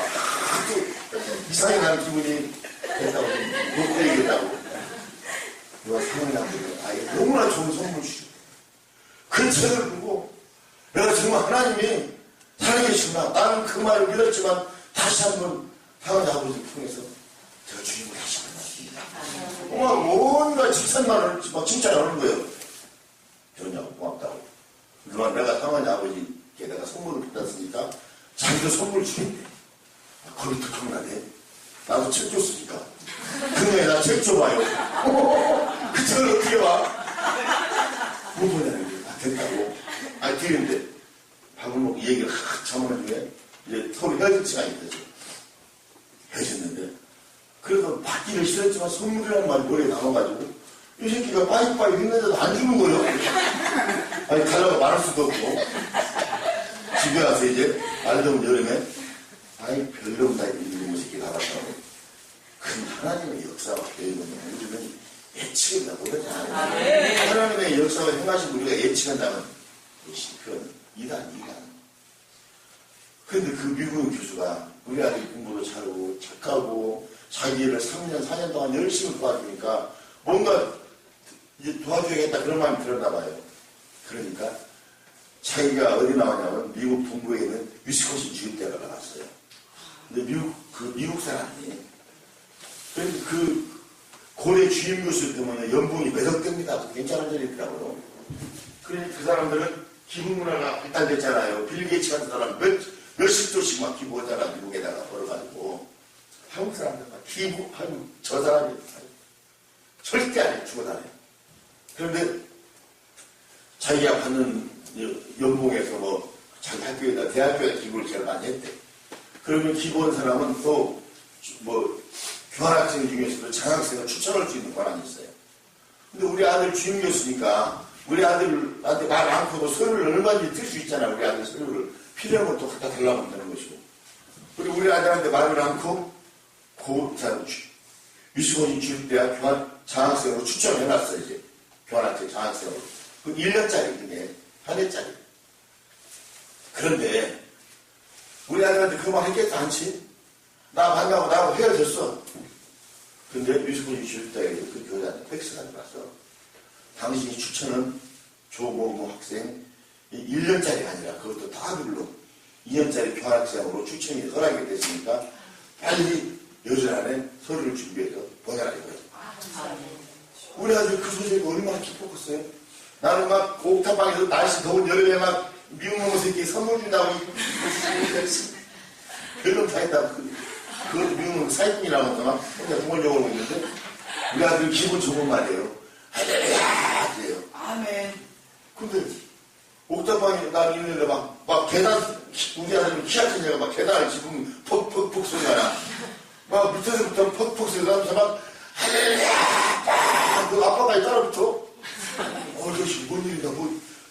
이상하게 나는 기분이 됐다고 놓고 얘기했다고 누가 상원이라고 아예 너무나 좋은 선물 주시고 그 책을 보고 내가 정말 하나님이 살아계시구나. 나는 그 말을 믿었지만 다시 한번 상원 아버지를 통해서 제가 주님을 다시 만났습니다. 뭔가 직선만을 막 칭찬하는 거예요. 좋냐고 고맙다고. 그동안 내가 상원 아버지께 내가 선물을 받았으니까 자기도 선물 주겠대. 거기 득하나네. 나도 책 줬으니까. 그녀에 나 책 줘봐요. 그 책을 어떻게 와? 못 보냐는 게 됐다고. 뒤는데 밥을 먹고 얘기를 한참 하는 중에 이제 서로 헤어질 시간이 되죠. 헤어졌는데 그 그래서 받기를 싫었지만 선물이라는 말이 머리에 남아가지고 이 새끼가 빠이빠이 했는데도 안 주는 거예요. 아니 달라고 말할 수도 없고 집에 와서 이제 알더운 여름에 아이 별로 없다 이놈의 새끼 나갔다고 큰 하나님의 역사가 되어있는 우리는 예측한다고 그러지 않아요. 하나님의 역사가 행하신 우리가 예측한다면 실패는 이단. 근데 그 미국 교수가 우리 아들 공부도 잘하고 착하고 자기 일을 3년, 4년 동안 열심히 도와주니까 뭔가 이제 도와줘야겠다 그런 마음이 들었나 봐요. 그러니까 자기가 어디 나왔냐면 미국 동부에 있는 위스콘신 주립대가 나왔어요. 근데 미국 사람이 그 고대 주임 교수 때문에 연봉이 몇억 됩니다. 괜찮은 일이 있더라고요. 그러니 그 사람들은 기부 문화가 발달됐잖아요. 빌 게이츠 같은 사람 몇십 조씩 막 기부하잖아. 미국에다가 벌어가지고. 한국 사람들 막 기부하고 저 사람이 절대 안 해. 죽어다 해. 그런데 자기가 받는 연봉에서 뭐 자기 학교에다 대학교에 기부를 제일 많이 했대. 그러면 기부한 사람은 또 뭐 교환학생 중에서도 장학생을 추천할 수 있는 권한이 있어요. 근데 우리 아들 주임 교수니까 우리 아들한테 말 않고도 서류를 얼마든지 들 수 있잖아. 우리 아들 서류를 필요한 것도 갖다 달라고 하면 되는 것이고. 그리고 우리 아들한테 말을 않고 위스콘신 주립대학 교환 장학생으로 추천해놨어 이제. 교환학생 장학생으로. 그 1년짜리 한 해짜리. 그런데 우리 아들한테 그 말 했겠다 않지? 나 만나고 나하고 헤어졌어. 근데 위스콘신 주립대학에 그 교사한테 팩스가 들어왔어. 당신이 추천한 조모모 학생 1년짜리가 아니라 그것도 다블로 2년짜리 교환학생으로 추천이 허락이 됐으니까 빨리 여흘 안에 서류를 준비해서 보내라 이거예요. 우리 아들 그 소식이 얼마나 기뻤겠어요. 나는 막 옥탑방에서 날씨 더운 여름에 막 미국 놈의 새끼 선물 준다고 별로 다 했다고. 그것도 미국 놈의 사기꾼이라고 막 혼자 동원적으로 있는데 우리 아들 기분 좋은 말이에요. 할렐루야! 그래요. 아멘. 근데 옥탑방에 나 있는데 막 계단 우리 아들은 키 작은 애가 막 계단을 짚으면 퍽퍽퍽 소리가 나. 막 밑에서부터 퍽퍽 소리가 나면서 막 할렐루야! 그 아빠까지 따라붙어. 이것이 뭔 일이다.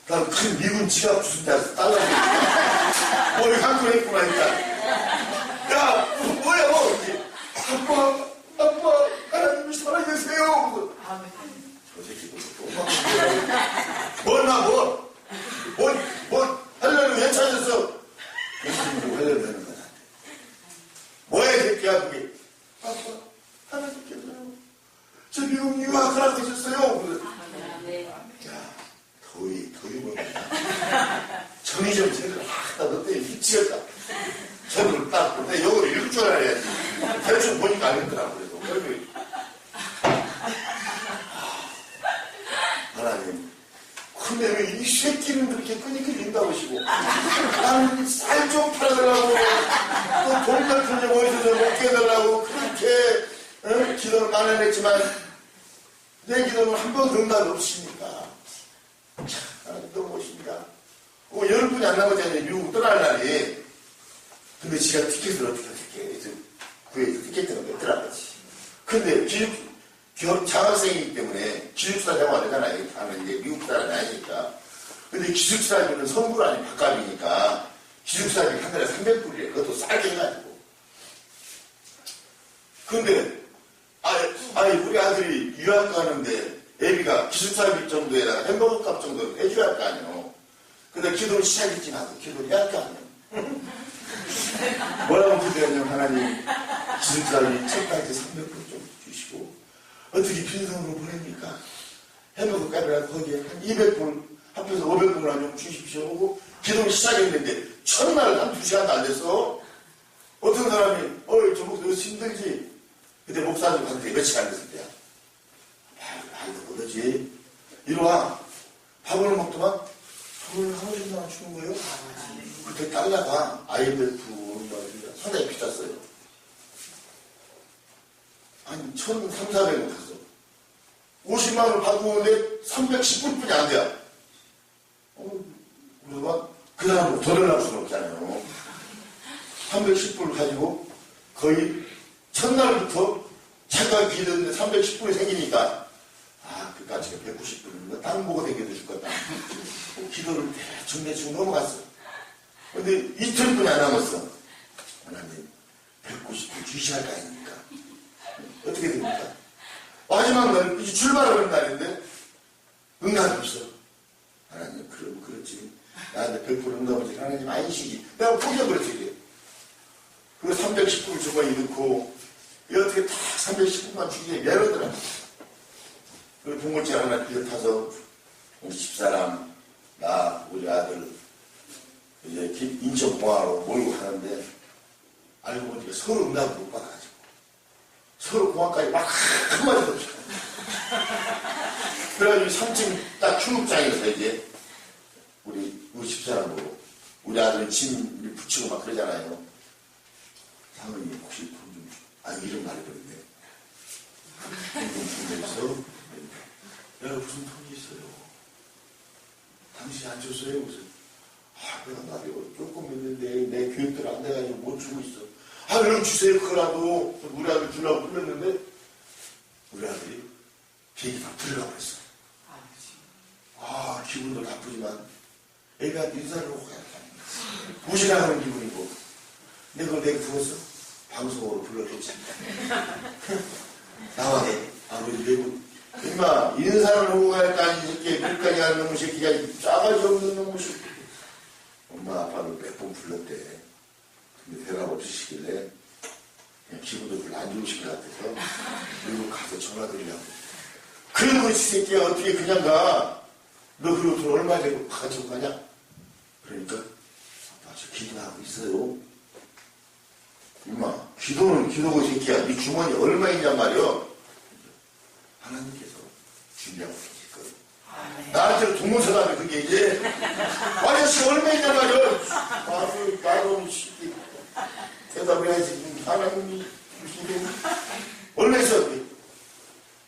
나는 큰 미군 지갑 주순 데서 딸라고 머리 한번 했구나 일단. 야 뭐야 아빠 하나님이 살아계세요. 저 새끼 뭘 하려면 왜 찾았어? 무슨 하려면 되는 거야. 뭐야 이 새끼야 그게. 아빠 하나님께서요 저 미국 유학 허락하셨어요. 야 더위 보면 정의점 제대로 너 때문에 미치겠다. 저를 딱 근데 영어를 읽을 줄 알아야지. 대충 보니까 알겠더라고. 그래서 하나님 근데 왜 이 새끼는 그렇게 끈이 lin다고 하시고 나는 쌀 좀 팔아달라고 또 돈을 좀 어디서 좀 먹게 해달라고 그렇게 기도를 많이 했지만 내 기도는 한 번 응답이 없으십니까? 하나님 너무 멋있습니다. 열분이 안 남았잖아요. 미국 떠날 날이. 근데 지가 티켓을 어떻게 구해서 티켓을 냈더라고요. 근데 장학생이기 때문에 기숙사 생활 되잖아요. 다는 이제 미국 사람이 아니니까. 근데 기숙사비는 선불 아닌 밥값이니까 기숙사비 한 달에 300불이래. 그것도 싸게 해가지고. 근데 아니 우리 아들이 유학 가는데 애비가 기숙사비 정도에다가 햄버거 값 정도 해줘야 할 거 아니에요. 근데 기도를 시작했지 나도 기도를 해야 할 거 아니에요. 뭐라고 기도했냐면 하나님 기숙사비 책까지 300불 좀 주시고 어떻게 빈손으로 보냅니까? 햄버거 값이라도 거기에 한 200불 합해서 500불 좀 주십시오 하고 기도를 시작했는데 첫날 한 2시간도 안 됐어. 어떤 사람이 저 목사 힘들지? 그때 목사님한테 며칠 안 됐을 때야. 말도 못하지. 이리와 밥을 먹더만 돈을 한 50만원 주는 거예요. 그때 달러가 IMF 상당히 비쌌어요. 한 1,300~400원 갔어. 50만원을 받고 오는데 310불뿐이 안 돼요. 그러면 그 사람은 더 달라고 수는 없잖아요. 310불을 가지고 거의 첫날부터 잠깐 기도했는데 310분이 생기니까 그 가치가 190분이면 땅 보고 댕겨도 죽겠다. 기도를 대충 넘어갔어. 근데 이틀뿐이 안 남았어. 하나님 190분 주시할 거 아닙니까? 어떻게 됩니까? 마지막 날 이제 출발하는 날인데 응답이 없어. 하나님 그럼 그렇지. 나한테 100% 응답하지. 하나님 아니시지. 내가 포기해버렸지. 그리고 310분을 주머니에 넣고 어떻게 딱 310분만 주기에 미안하더라. 그리고 봉고치 하나 비롯해서 우리 집사람, 나, 우리 아들 이제 인천공항으로 몰고 가는데 알고 보니까 서로 응답을 못 받아가지고 서로 공항까지 막 한마디도 없이 그래가지고 3층 딱 출국장에서 이제 우리 집사람으로 우리 아들은 짐을 붙이고 막 그러잖아요. 사모님 혹시 돈 좀 이런 말이 그런데 돈 있어? 내가 무슨 돈이 있어요? 당신이 안 줬어요? 무슨 내가 나도 조금 있는데 내 교육들 안 돼가지고 못 주고 있어. 그럼 주세요. 그거라도 우리 아들 주려고 불렀는데 우리 아들이 비행기 다 들어가고 그랬어. 기분도 나쁘지만 애가 인사를 하고 가야 돼. 무시당하는 기분이고 내가 부었어? 방송으로 불러줬지. 나와 아버지 외국 임마 인사를 하고 갈까지 이렇게 끝까지 하는 놈의 새끼가 싸가지 없는 놈의 새끼. 엄마 아빠를 몇 번 불렀대. 근데 대답 없으시길래 그냥 기분도 별로 안 좋으실 것 같아서 미국 가서 전화 드리려고. 그리고 이 새끼가 어떻게 그냥 가? 너 그리고 돈 얼마 되고 가지고 가냐? 그러니까 아빠 저 기도하고 있어요. 임마 기도는 기도고 이 새끼야. 네 주머니 얼마 있냔 말이야. 하나님께서 준비하고 계실 거예요. 나한테 동문서답이 그게 이제 아저씨 얼마 있냔 말이야. 나도 대답해야지. 하나님이 주시는 얼마 있어?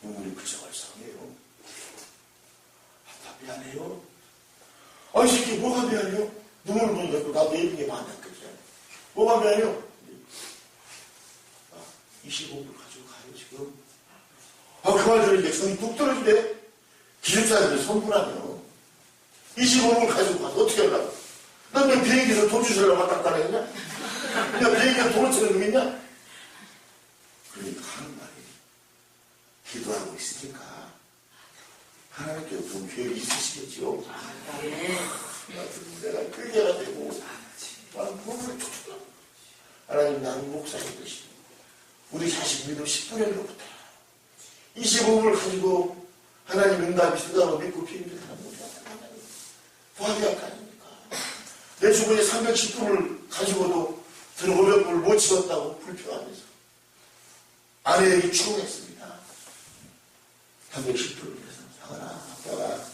눈물이 그쳐걸성해요. 아빠 미안해요. 이 새끼 뭐가 미안해요? 눈물 보니까 나도 예쁘게 만났거든. 뭐가 미안해요? 25불 가지고 가요 지금. 그만 들으니까 정이 뚝 떨어지네. 기숙사들이 손분하며 25불 가지고 가서 어떻게 하려고? 넌 내 비행기에서 돈 주시려고 왔다 갔다 했냐? 야 비행기에서 돈을 쓰는 놈 있냐? 그러니까 하는 말이 기도하고 있으니까 하나님께서 돈 계획이 있으시겠죠. 내가 끌개가 되고 나는 몸을 툭툭 하나님 나는 목사님 되시고 우리 자식 믿음 10분에로부터 25분을 가지고 하나님 응답이 쓰다고 믿고 비행기를 타는 거죠. 도와줘야 할 거 아닙니까? 내 주머니에 310분을 가지고도 저는 500분을 못 치웠다고 불평하면서 아내에게 추궁했습니다. 310분을 위해서 상하나 아빠가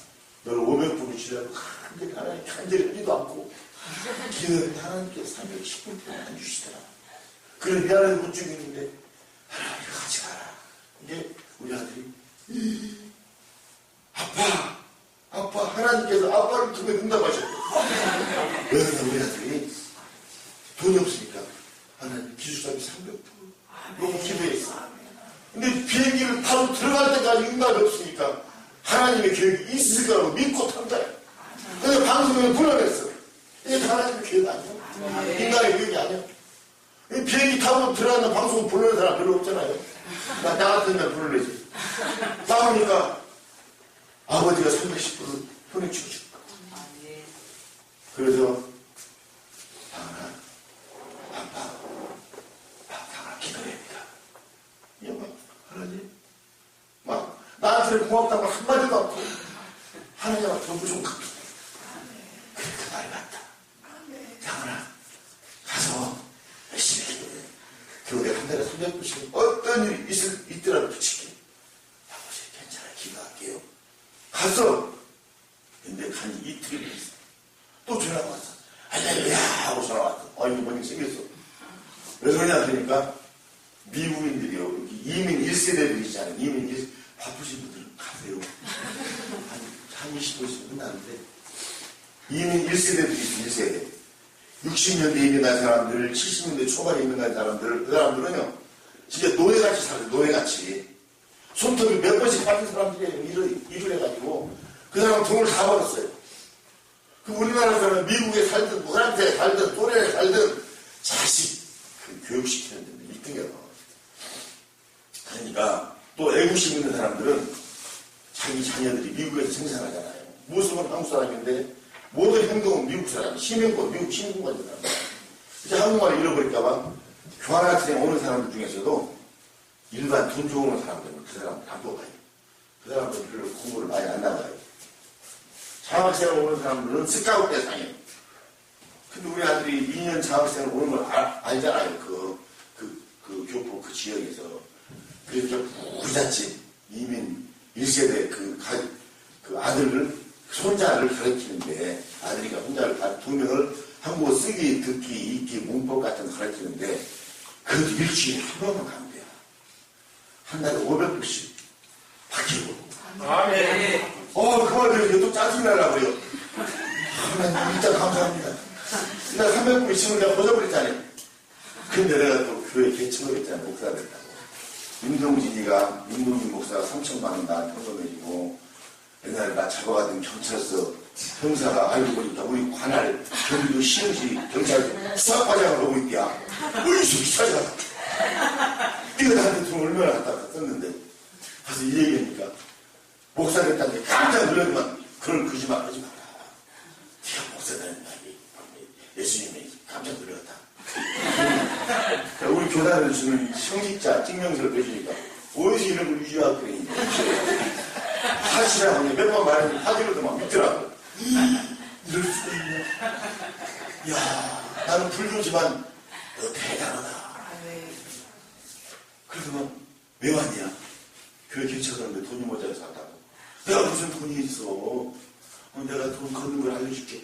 너를 500분을 주려고 근데 하나님 간절히 하지도 않고 기도했는데 하나님께서 310분 동안 안 주시더라. 그래 미안해서 못 주고 있는데 하나님 같이 가라. 이게 우리 아들이 아빠 하나님께서 아빠를 통해 응답하셨대. 왜 우리 아들이 돈이 없으니까 하나님 기숙사비 300불 너무 기도했어. 근데 비행기를 타고 들어갈 때까지 응답이 없으니까 하나님의 계획이 있을 거라고 믿고 탄 거야. 근데 방송에 불러냈어. 이게 하나님의 계획이 아니야. 인간의 계획이 아니야. 비행기 타고 들어가는 방송 불러낸 사람 별로 없잖아요. 나 같은 날 불러내지. 나오니까 아버지가 310불을 손에 쥐고 줄 거야. 그래서 당연아 기도해야 됩니다. 하나님 막 나한테 고맙다고 한마디도 않고 하나님한테 너무 좀 갚게. 그래 그 말이 맞다. 당연아 가서 열심히 기도해. 교회 한 달에 300불씩 어떤 일이 있더라도 붙일게. 아버지 괜찮아 기도할게요. 가서 근데 한 이틀이 됐어. 또 전화가 왔어. 할렐루야 하고 전화 왔어. 이거 뭔 일 생겼어. 왜 그러냐 그러니까 미국인들이요 이민 1세대들이 있잖아요. 이민 1세대 바쁘신 분들은 가세요. 한 20분씩 끝나는데 이민 1세대들이 있어. 1세대 60년대에 이민한 사람들 70년대 초반에 이민한 사람들 그 사람들은요 진짜 노예같이 살아요. 노예같이. 손톱이 몇 번씩 빠진 사람들이 일을 해가지고 그 사람은 돈을 다 벌었어요. 그 우리나라에서는 미국에 살든 우리한테 살든 또래에 살든 자식 그 교육시키는 데 1등이야. 그러니까 또 애국심 있는 사람들은 자기 자녀들이 미국에서 생산하잖아요. 모습은 한국 사람인데 모든 행동은 미국 사람, 시민권, 미국 시민권인 사람. 이제 한국말을 잃어버릴까봐 교환학생 오는 사람들 중에서도 일반 돈 좋은 사람들은 그 사람들 안 뽑아요. 그 사람들은 별로 공부를 많이 안 나가요. 장학생을 오는 사람들은 스카우트 대상이에요. 근데 우리 아들이 2년 장학생을 오는 걸 알잖아요. 그 교포 그 지역에서. 그래서 저 부잣집 이민 1세대 그 아들을, 손자를 가르치는데, 아들이가 손자를 두 명을 한국어 쓰기, 듣기, 읽기, 문법 같은 거 가르치는데, 그래도 일주일에 한 번만 가면 돼요. 한 달에 500불씩 바뀌고. 아멘. 그만해요. 또 짜증나려고 그래요. 하나님, 일단 감사합니다. 일단 300불 있으면 내가 벗어버렸잖아요. 근데 내가 또 교회 개척을 했잖아요. 목사가 됐다고. 임동진이가, 임동진 목사가 3천만 원 나한테 헌금해주고, 옛날에 나 잡아가던 경찰서 형사가 알고 보니까 우리 관할 경기도 시흥시 경찰 수사과장을 하고 있대야. 이 새끼 찾아가. 네가 나한테 돈 얼마나 갖다 썼는데. 가서 이 얘기하니까 목사 됐다는 게 깜짝 놀라더만 그런 거짓말 하지 마라. 네가 목사 되는 날이 예수님이 깜짝 놀랐다. 우리 교단을 주는 성직자 증명서를 빼주니까 어디서 이런 걸 유지하고 그러니 사실이라고 몇 번 말했는데 하기로도 막 믿더라고. 이럴 수가 있냐. 야, 나는 불교지만 너 대단하다. 그래서 왜 왔냐? 교회 개척하는데 돈이 모자라서 왔다고. 내가 무슨 돈이 있어. 내가 돈 걷는 걸 알려줄게.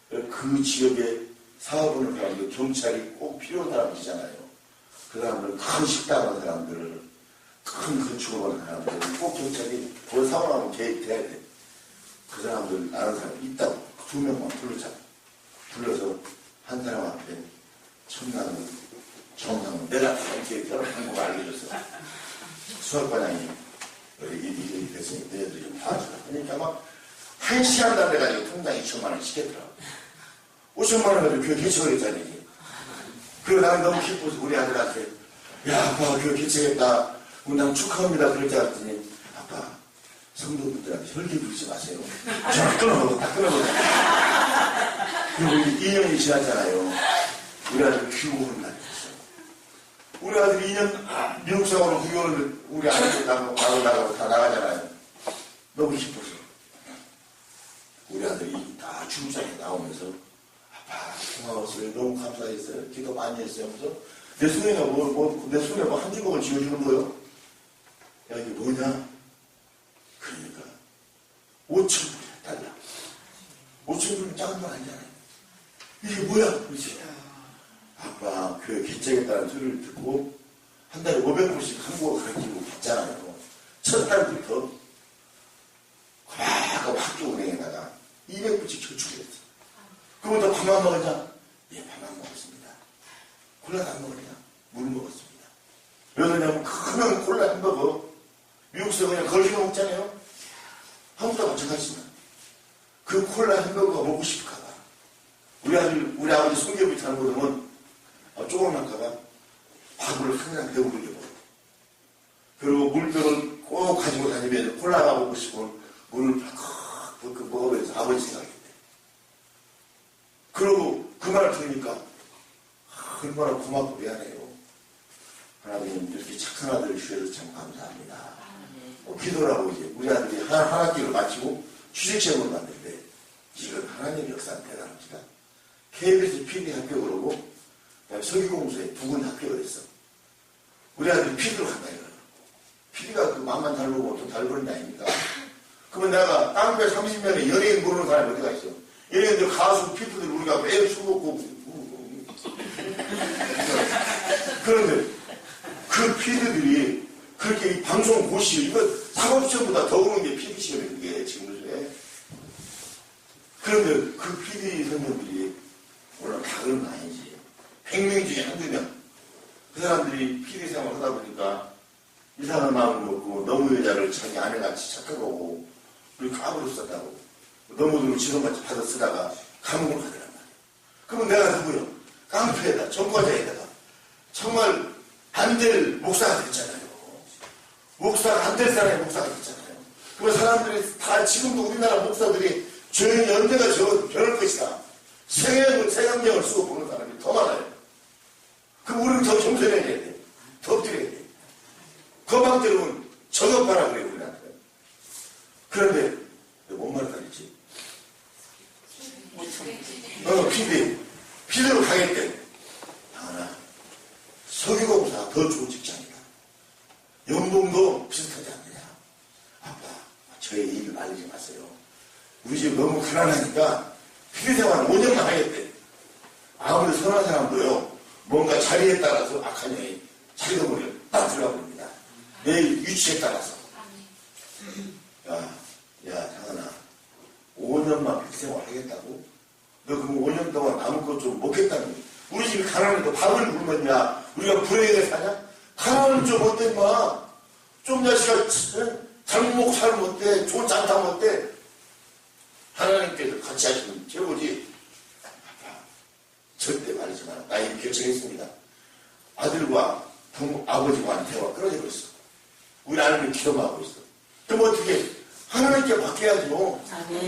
그 지역에 사업을 하는 사람들, 경찰이 꼭 필요한 사람이잖아요. 그 사람들, 큰 식당 하는 사람들, 큰 건축을 하는 사람들, 꼭 경찰이 돈 상황하면 개입돼야 돼. 그 사람들 아는 사람이 있다고. 2명만 불러자. 불러서 한 사람 앞에 1,000만 원, 정상은 내가 다 이렇게 결혼한 거 알려줬어. 수학과장이 이게 됐으니 너희들이 좀 봐주라. 그러니까 막 1시간 달래가지고 통장 2천만 원 시켰더라고. 5천만 원 가지고 교회 개척을 했잖아. 그리고 나는 너무 기뻐서 우리 아들한테 야 아빠 교회 개척했다. 난 축하합니다. 그럴 줄 알았더니 아빠 성도분들한테 혈기 부리지 마세요. 전화 끊어먹어. 다 끊어먹어. 그리고 2년이 지났잖아요. 우리 아들 귀국하는 날이 있어요. 우리 아들이 2년 미국 사고로 구경을 우리 아들 나가고 바로 나가고 다 나가잖아요. 너무 기뻐서 우리 아들이 다 주무장에 나오면서 아빠 고마웠어요. 너무 감사했어요. 기도 많이 했어요. 그래서 내 손에 내 손에 한 주먹을 쥐어주는 거예요. 야 이게 뭐냐? 그러니까 5,000불이야 달라. 5,000불은 작은 돈 아니잖아요. 이게 뭐야? 그렇지? 아빠 교회 개척했다는 소리를 듣고 한 달에 500불씩 한국어 가르치고 갔잖아요. 첫 달부터 과거 학교은행에다가 200불씩 저축을 했어. 그러면 너 밥만 먹었냐? 예, 밥만 먹었습니다. 콜라도 안 먹었냐? 물 먹었습니다. 왜 그러냐면 크면 콜라 햄버거 미국에서 그냥 걸시가 먹잖아요. 한국도 마찬가지지만 그 콜라 햄버거가 먹고 싶을까봐 우리 아버지 성경비 타는 거 보면 조금만까봐 밥을 항상 배부르게 먹어. 그리고 물병을 꼭 가지고 다니면 콜라가 먹고 싶으면 물을 팍 먹어버려서 아버지 생각했대. 그러고 그 말을 들으니까 얼마나 고맙고 미안해요. 하나님 이렇게 착한 아들을 주셔서 참 감사합니다. 기도라고 이제 우리 아들이 한 학기를 마치고 취직시험을 봤는데 이건 하나님의 역사는 대단합니다. KBS PD 합격을 하고 서기공소에 2군 합격을 했어. 우리 아들이 PD로 간다 이거예요. PD가 그 맘만 잘 보고 돈 잘 버는 게 아닙니까? 그러면 내가 땅배 30년에 연예인 모르는 사람이 어디가 있어? 연예인들 가수, 피프들 우리가 매일 술 먹고 그런데 그 PD들이 그렇게 이 방송 고시 이거 사법시험보다 더 오는 게 PD 시험이에요. 그게 지금 요새. 그런데 그 PD 선생님들이 물론 다 그런 건 아니지. 100명 중에 한두 명. 그 사람들이 PD 생활을 하다 그리고 감으로 썼다고. 너무도 지금같이 받아 쓰다가 감옥을 가더란 말이에요. 그러면 내가 누구요? 깡패에다, 정과자에다가 정말 안 될 목사가 됐잖아요. 목사가 안 될 사람이 목사가 됐잖아요. 그 사람들이 다 지금도 우리나라 목사들이 조용히 언제가 저 변할 것이다. 세강령을 쓰고 보는 사람이 더 많아요. 그럼 우리는 더 겸손해야 돼. 더 엎드려야 돼. 그 맘대로는 저격하라 그래요, 우리한테. 그런데 뭔 말을 하겠지? 비대로 가겠대. 하나, 석유공사가 더 좋은 직장이다. 연봉도 비슷하지 않느냐. 아빠, 저의 일을 말리지 마세요. 우리 집 너무 가난하니까 피대생활 5년만 하겠대. 아무리 선한 사람도요, 뭔가 자리에 따라서 악한 영이 자기도 모르게 딱 들어가 버립니다. 내 위치에 따라서. 야, 장하나, 5년만 피대생활 하겠다고? 너 그럼 5년 동안 아무것도 좀 먹겠다는 거야. 우리 집이 가난해도 밥을 굶었냐? 우리가 불행하게 사냐? 가난은 좀 어때, 임마? 좀 자식아, 잘못 먹고 살면 어때? 좋은 장사 하면 어때? 하나님께서 같이 하시면 최고지. 아빠, 절대 말하지 마라. 나 이미 결정했습니다. 아들과 아버지와 대화 끊어지고 있어. 우리 아내는 기도만 하고 있어. 그럼 어떻게? 하나님께 맡겨야죠.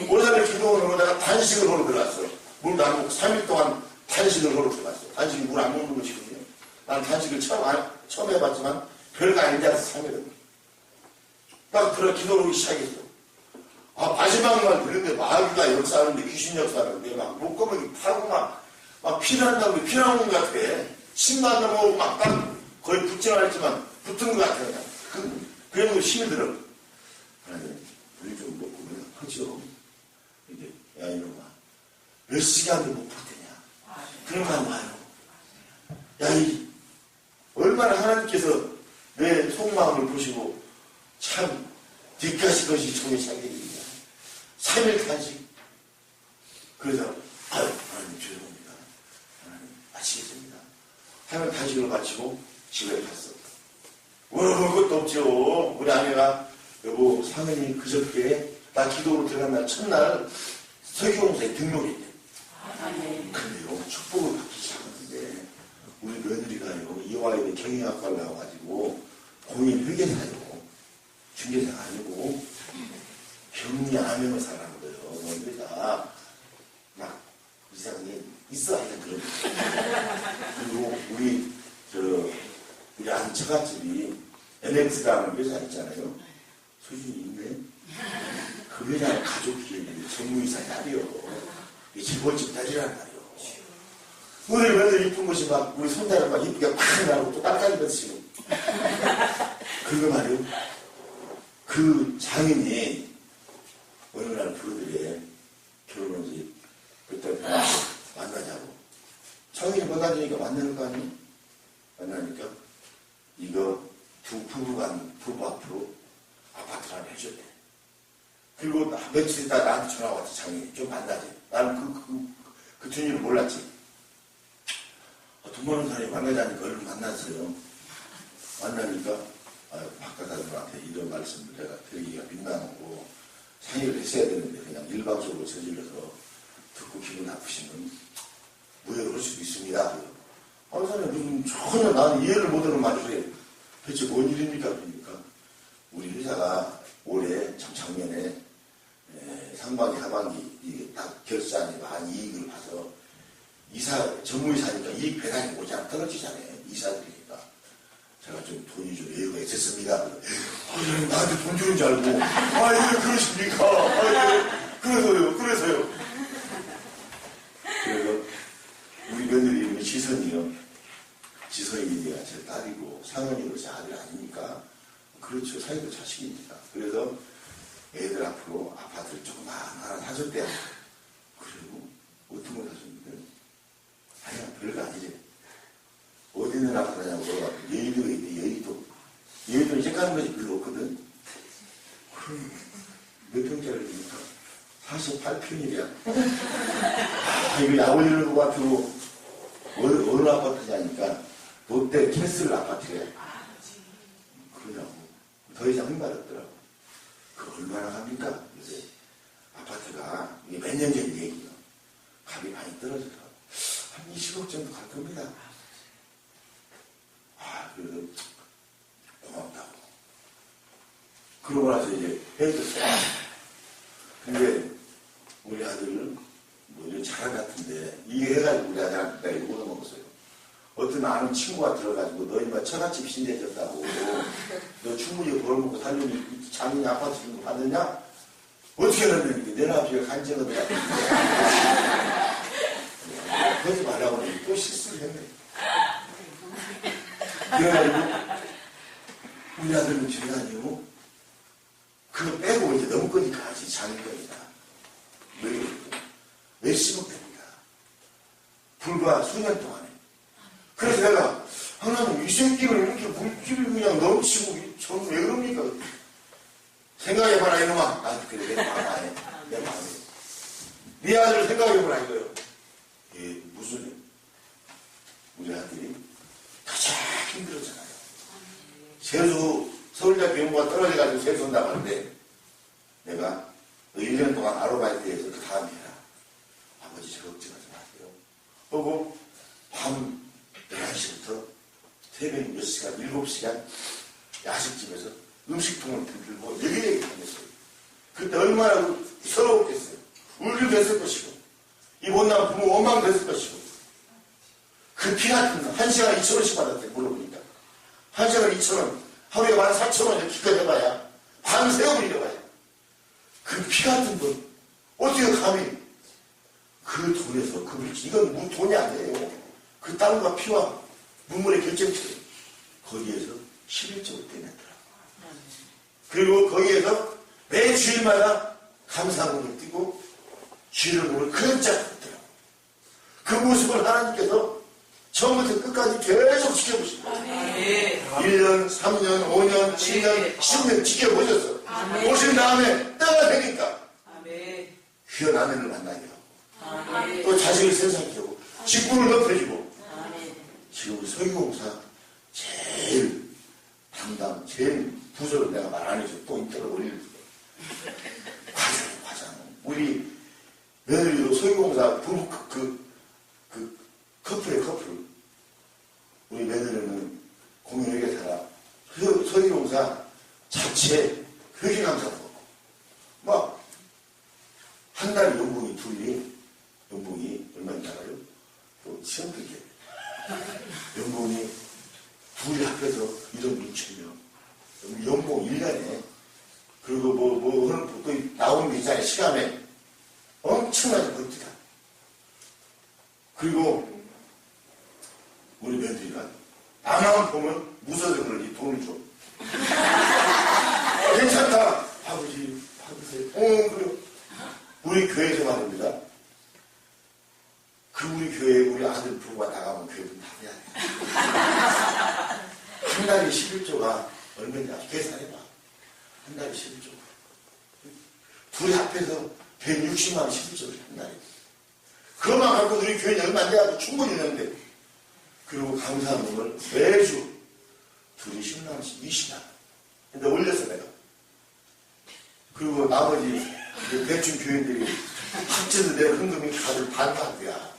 오늘 기도하는 거다가 단식을 하러 들어갔어. 물도 안 먹고 3일 동안 단식을 하러 들어갔어. 단식이 물 안 먹는 것이거든요. 난 단식을 처음 해봤지만 별거 아닌지 알아서 3일은. 딱 들어 기도를 하기 시작했어. 마지막만 그런데 마귀가 역사하는데 귀신 역사하는데 막 목구멍이 타고 막 피난다고 피나는 것 같아. 10만 넘어오고 막 딱 거의 붙지는 않았지만 붙은 것 같아. 그래도 힘이 들어. 우리 좀 먹고 그냥 하죠. 이게 야 이놈아 몇 시간도 못 볼 테냐. 그러면 와요. 야 얼마나 하나님께서 내 속마음을 보시고 참 뒷가시 것이 종의 자격입니다. 3일 단식. 그래서 하나님 죄송합니다. 하나님 아시겠습니다. 3일 단식을 마치고 집에 갔어. 볼 것도 없죠. 우리 아내가 여보 상은이 그저께 나 기도로 들어간 날 첫날 석유공사에 등록했대. 근데요 축복을 받기 시작하는데 우리 며느리가요 이화여대 경영학과를 나와가지고 공인 회계사요. 중개사가 아니고 경리 암행을 사라는 거예요. 며느리가 막 이상하게 있어 하여튼 그런 그리고 우리 아는 처갓집이 NX라는 회사 있잖아요. 수준이 있네. 그 회사의 가족이 전무이사 딸이요. 이 재벌집 딸이란 말이요. 우리 며느리 이쁜 것이 막 우리 손자는 막 이쁘게 팍 나고 또 딸까지 뱉으시고. 그거 말이요. 그 장인이 어느 날 부르더래. 결혼하면서 그때 만나자고. 장인이 만나니까 만나는 거 아니에요? 만나니까 이거 부부 앞으로 아파트 하나 해줬대. 그리고 며칠 있다 나한테 전화가 왔지. 장인이 좀 만나지. 나는 그 주인을 몰랐지. 돈 많은 사람이 만나자니까 얼른 만났어요. 만나니까 박사님한테 이런 말씀을 내가 드리기가 민망하고 상의를 했어야 되는데 그냥 일방적으로 저질러서 듣고 기분 나쁘시면 무효를 할 수도 있습니다. 선생님 전혀 나는 이해를 못하는 말이래. 대체 뭔 일입니까? 그러니까 우리 회사가 올해 참 작년에 상반기 하반기 이게 딱 결산이 많이 이익을 봐서 전무이사니까 이익 배당이 모자라 떨어지잖아요. 이사들이니까 제가 좀 돈이 좀 여유가 있었습니다. 나한테 돈 주는 줄 알고 예 그러십니까? 예 그래서요. 그래서 우리 며느리 이름이 지선이요. 지선이가 제 딸이고 상은이가 제 아들 아닙니까? 그렇죠. 사이도 자식입니다. 그래서 애들 앞으로 아파트를 조금 하나 사줬대요. 그리고 어떤 걸 사줬는데 아니야 별거 아니지. 어디 있는 아파트냐고 물어봤더니 여의도에 있대. 여의도는 이제 가는 것이 별로 없거든. 그럼 몇 평짜리입니까? 48평이랴. 이거 야올리는 것 같고 어느 아파트냐니까 롯데 캐슬 아파트래. 그러냐고. 더 이상 흠 받았더라고. 그 얼마나 합니까? 요새 몇 년 전 얘기요. 값이 많이 떨어져서 한 20억 정도 갈 겁니다. 그래서 고맙다고. 그러고 나서 이제 헤어졌어요. 근데 우리 아들은 뭐 이런 자랑 같은데 이게 해가지고 우리 아들한테 내가 이거 얻어먹었어요. 어떤 아는 친구가 들어가지고 너 인마 처갓집 신대졌다고 너 충분히 벌어먹고 살려니 장인이 아파트 주는 거 받느냐? 어떻게 하는데 내 아버지가 간증을 해야 되는데 그러지 말라고 하니 또 실수를 했네. 그래가지고 우리 아들은 집에 다니고 그거 빼고 이제 넘을 거니까 아직 장인 거니까 몇십억 됩니다. 불과 수년 동안에. 그래서 내가 하나님 이 새끼를 이렇게 물질을 그냥 넘치고 저는 왜 그럽니까? 생각해봐라 이놈아. 그래 내 마음에 내 마음에 네 아들을 생각해보라 이거요. 무슨 우리 아들이 가장 힘들었잖아요. 세수 서울대학교 연구가 떨어져가지고 세수 온다고 하는데 내가 1년 동안 아르바이트해서 그 다음에 해라. 아버지 저 걱정하지 마세요. 하고 밤 11시부터 새벽 6시간 7시간 야식집에서 음식통을 들고 얘기 하면서요. 그때 얼마나 서러웠겠어요. 울기도 했을 것이고 이 못난 부모 원망도 했을 것이고 그 피 같은 거 1시간에 2,000원씩 받았대. 물어보니까 1시간에 2,000원 하루에 14,000원 기껏 해봐야 밤새워 일해봐야 그 피 같은 돈 어떻게 감히 그 돈에서 그 물질 이건 돈이 아니에요. 그 땀과 피와 눈물의 결정체예요. 거기에서 11조를 떼냈더라고요. 그리고 거기에서 매 주일마다 감사문을 띄고 주일을 보면 그런 짝 있더라고요. 그 모습을 하나님께서 처음부터 끝까지 계속 지켜보신 거예요. 1년, 3년, 5년, 7년, 10년 지켜보셨어. 오신 다음에 때가 되니까 귀한 아내를 만나게 하고 또 자식을 세상케 하고 직분을 높여주고 지금 우리 서기공사 제일 담당, 제일 부서를 내가 말 안 해줘. 또 이따가 올릴 과장. 우리 며느리도 서기공사 부부 커플. 우리 며느리는 공인회계사라 서기공사 자체 회계감사도 막 한 달 연봉이 둘이 연봉이 얼마인지 알아요? 또 시험 들게 연봉이 둘이 합해서 1억 6천명 연봉 1년에 그리고 뭐 하는 또 나오는 게 있잖아요. 시간에 엄청나게 벌티다. 그리고 우리 며느리가 나만 보면 무서워서 그러니 돈을 줘. 괜찮다. 아버지 받으세요. 그래요. 우리 교회에서 말입니다. 그 우리 교회에 우리 아들 부부가 나가면 교회는 다 해야 돼. 한 달에 11조가 얼마인지 계산해봐. 한 달에 11조. 둘이 합해서 160만 원 11조를 한 달에. 그것만 갖고 우리 교회는 얼마 안 돼가지고 충분히 있는데. 그리고 감사함을 매주 둘이 10만 원씩 20만 원. 근데 올렸어 내가. 그리고 나머지 대충 교인들이 합쳐서 내 헌금이 가들 반반이야.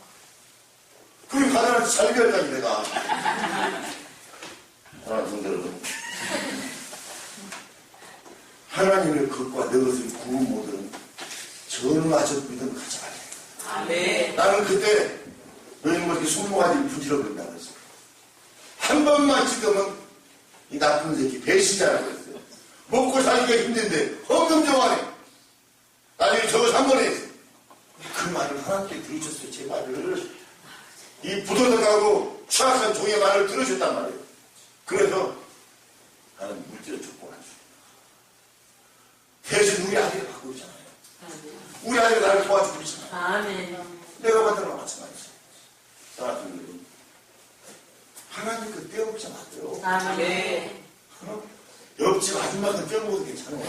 그리고 가들한테 잘 배웠다니 내가. 하나님 여러분, 하나님의 것과 내 것을 구분 못하는 전마저 믿음 가지 말아요. 나는 그때 너희는 그렇게 손모가지를 부지러 버린다고 했어. 한 번만 찍으면 이 나쁜 새끼 배신자라고 했어요. 먹고 살기가 힘든데 헌금 좀 하네. 나중에 저거 3번에 했어. 그 말을 하나님께 들으셨어요. 제 말을. 이 부도덕하고 추악한 종의 말을 들으셨단 말이에요. 그래서 나는 물질을 줬고 안 줘. 대신 우리 아들이 받고 있잖아요. 우리 아들이 나를 도와주고 있잖아요. 내가 받은 거랑 마찬가지죠. 사랑하는 여러분, 하나님 그 떼어먹지 마세요. 옆집 아줌마는 떼어먹어도 괜찮아요.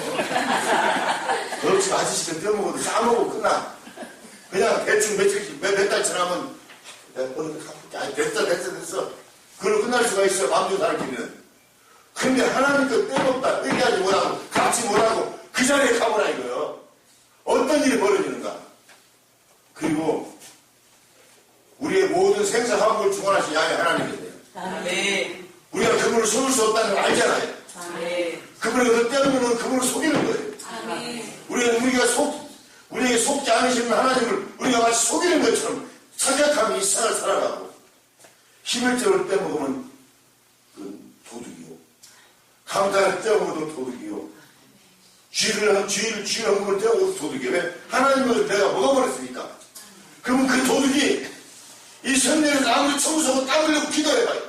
옆집 아저씨는 떼어먹어도 싸먹고 끝나. 그냥 대충 몇 달 지나면 내가 어느 갚을게. 됐어. 그걸로 끝날 수가 있어요. 마음대로 살기는. 근데 하나님 그 떼어먹다 얘기하지 못하고 갚지 못하고 그 자리에 가보라 이거예요. 어떤 일이 벌어지는가. 그리고 우리의 모든 생사화복을 주관하신 야훼 하나님이세요. 아멘. 우리가 그분을 속일 수 없다는 걸 알잖아요. 아멘. 그분을 그 때문에 그분을 속이는 거예요. 아멘. 우리에게 속지 않으시는 하나님을 우리가 마치 속이는 것처럼 착각하며 이 세상을 살아가고, 힘을 떼을 떼먹으면 그 도둑이요, 감탄을 떼먹어도 도둑이요, 쥐를 엉금을 떼먹어도 도둑이요. 왜? 하나님을 내가 먹어버렸으니까. 그러면 그 도둑이 이 성내에서 아무리 청소하고 땀 흘리고 기도해봐요.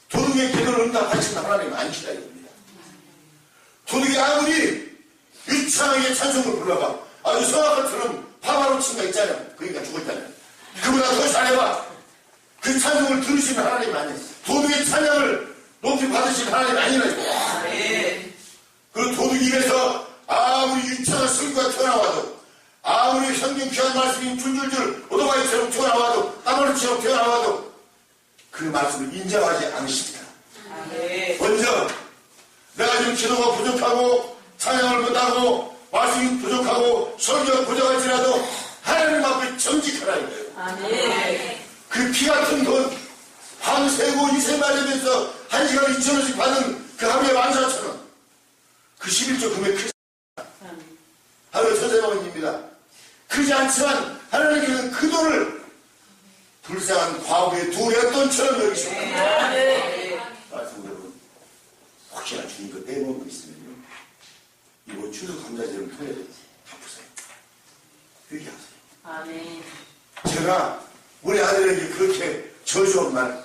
도둑의 기도를 응답하시는 하나님 아니시다 이겁니다. 도둑이 아무리 유창하게 찬송을 불러봐, 아주 성악가처럼 파바로 친가 있잖아요. 그러니까 죽었잖아요. 그보다 더 잘해봐. 그 찬송을 들으시는 하나님 아니에요. 도둑의 찬양을 높이 받으시는 하나님 아니라니까. 그 도둑 입에서 아무리 유창한 설교가 튀어나와도, 아무리 성경 귀한 말씀이 줄줄줄 오토바이처럼 튀어나와도, 땀흘림처럼 튀어나와도 그 말씀을 인정하지 않으십니다. 먼저 내가 지금 기도가 부족하고 찬양을 못하고 말씀이 부족하고 설교가 부족할지라도 하나님 앞에 정직하라 이거예요. 그 피 같은 돈 밤새고 이세 맞으면서 1시간에 2,000원씩 받은 그 하루에 14,000원, 그 11조 금액 크지 않습니다. 하루에 1,300원입니다. 크지 않지만 하나님께서는 그 돈을 불쌍한 과부의 두 랫돈처럼 여기십니다. 말씀 여러분, 혹시나 주님 거 떼먹은 거 있으면요, 이거 추수감사제를 통해서 갚으세요. 그렇게 하세요. 제가 우리 아들에게 그렇게 저주한 말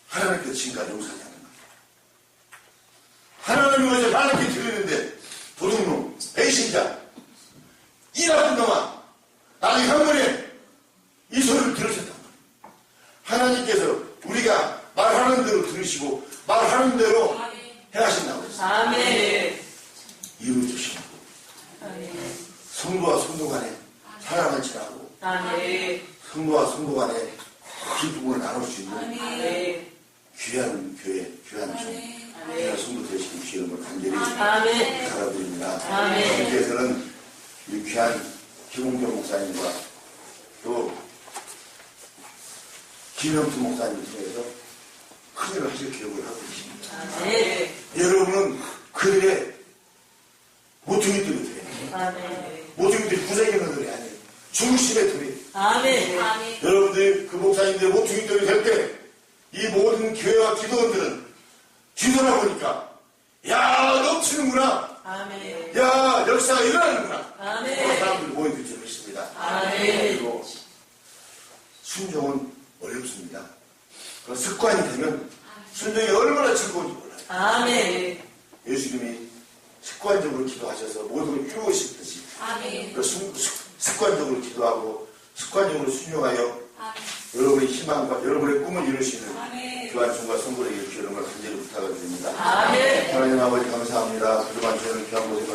하나님께서 지금까지 용서하지 않는 거예요. 하나님이 어제 하나님께 드리는데 도둑놈, 배신자, 이 나쁜 놈아, 나중에 한 번에 이 소리를 들으셨단 말이에요. 하나님께서 우리가 말하는 대로 들으시고 말하는 대로 해하신다고 했어요. 이루어주시고 성부와 성도 간에 사랑을 지하고 성부와 성도 간에 기쁨을 나눌 수 있는 귀한 교회, 귀한 종, 귀한 성도 되시는 기름을 간절히 바라드립니다. 하나님께서는 이 귀한 김홍경 목사님과 또 김영수 목사님을 통해서 큰 일을 하실 기억을 하고 계십니다. 여러분은 그들의 모퉁이들이 돼요. 모퉁이들이 부서지는 들이 아니에요. 중심의 들이. 여러분들이 그 목사님들의 모퉁이들이 될 때 이 모든 교회와 기도원들은 뒤돌아보니까 야 넘치는구나. 야 역사가 일어나는구나. 그런 사람들이 모여들 줄 믿습니다. 그리고 순종은 어렵습니다. 그 습관이 되면 순종이 얼마나 즐거운지 몰라요. 예수님이 습관적으로 기도하셔서 모든 걸 이루시듯이 습관적으로 기도하고 습관적으로 순종하여 여러분의 희망과 여러분의 꿈을 이루시는 교환 종과 성도에게 이런 걸 간절히 부탁을 드립니다. 하나님 아버지 감사합니다. 그동안 저희는 귀한 곳에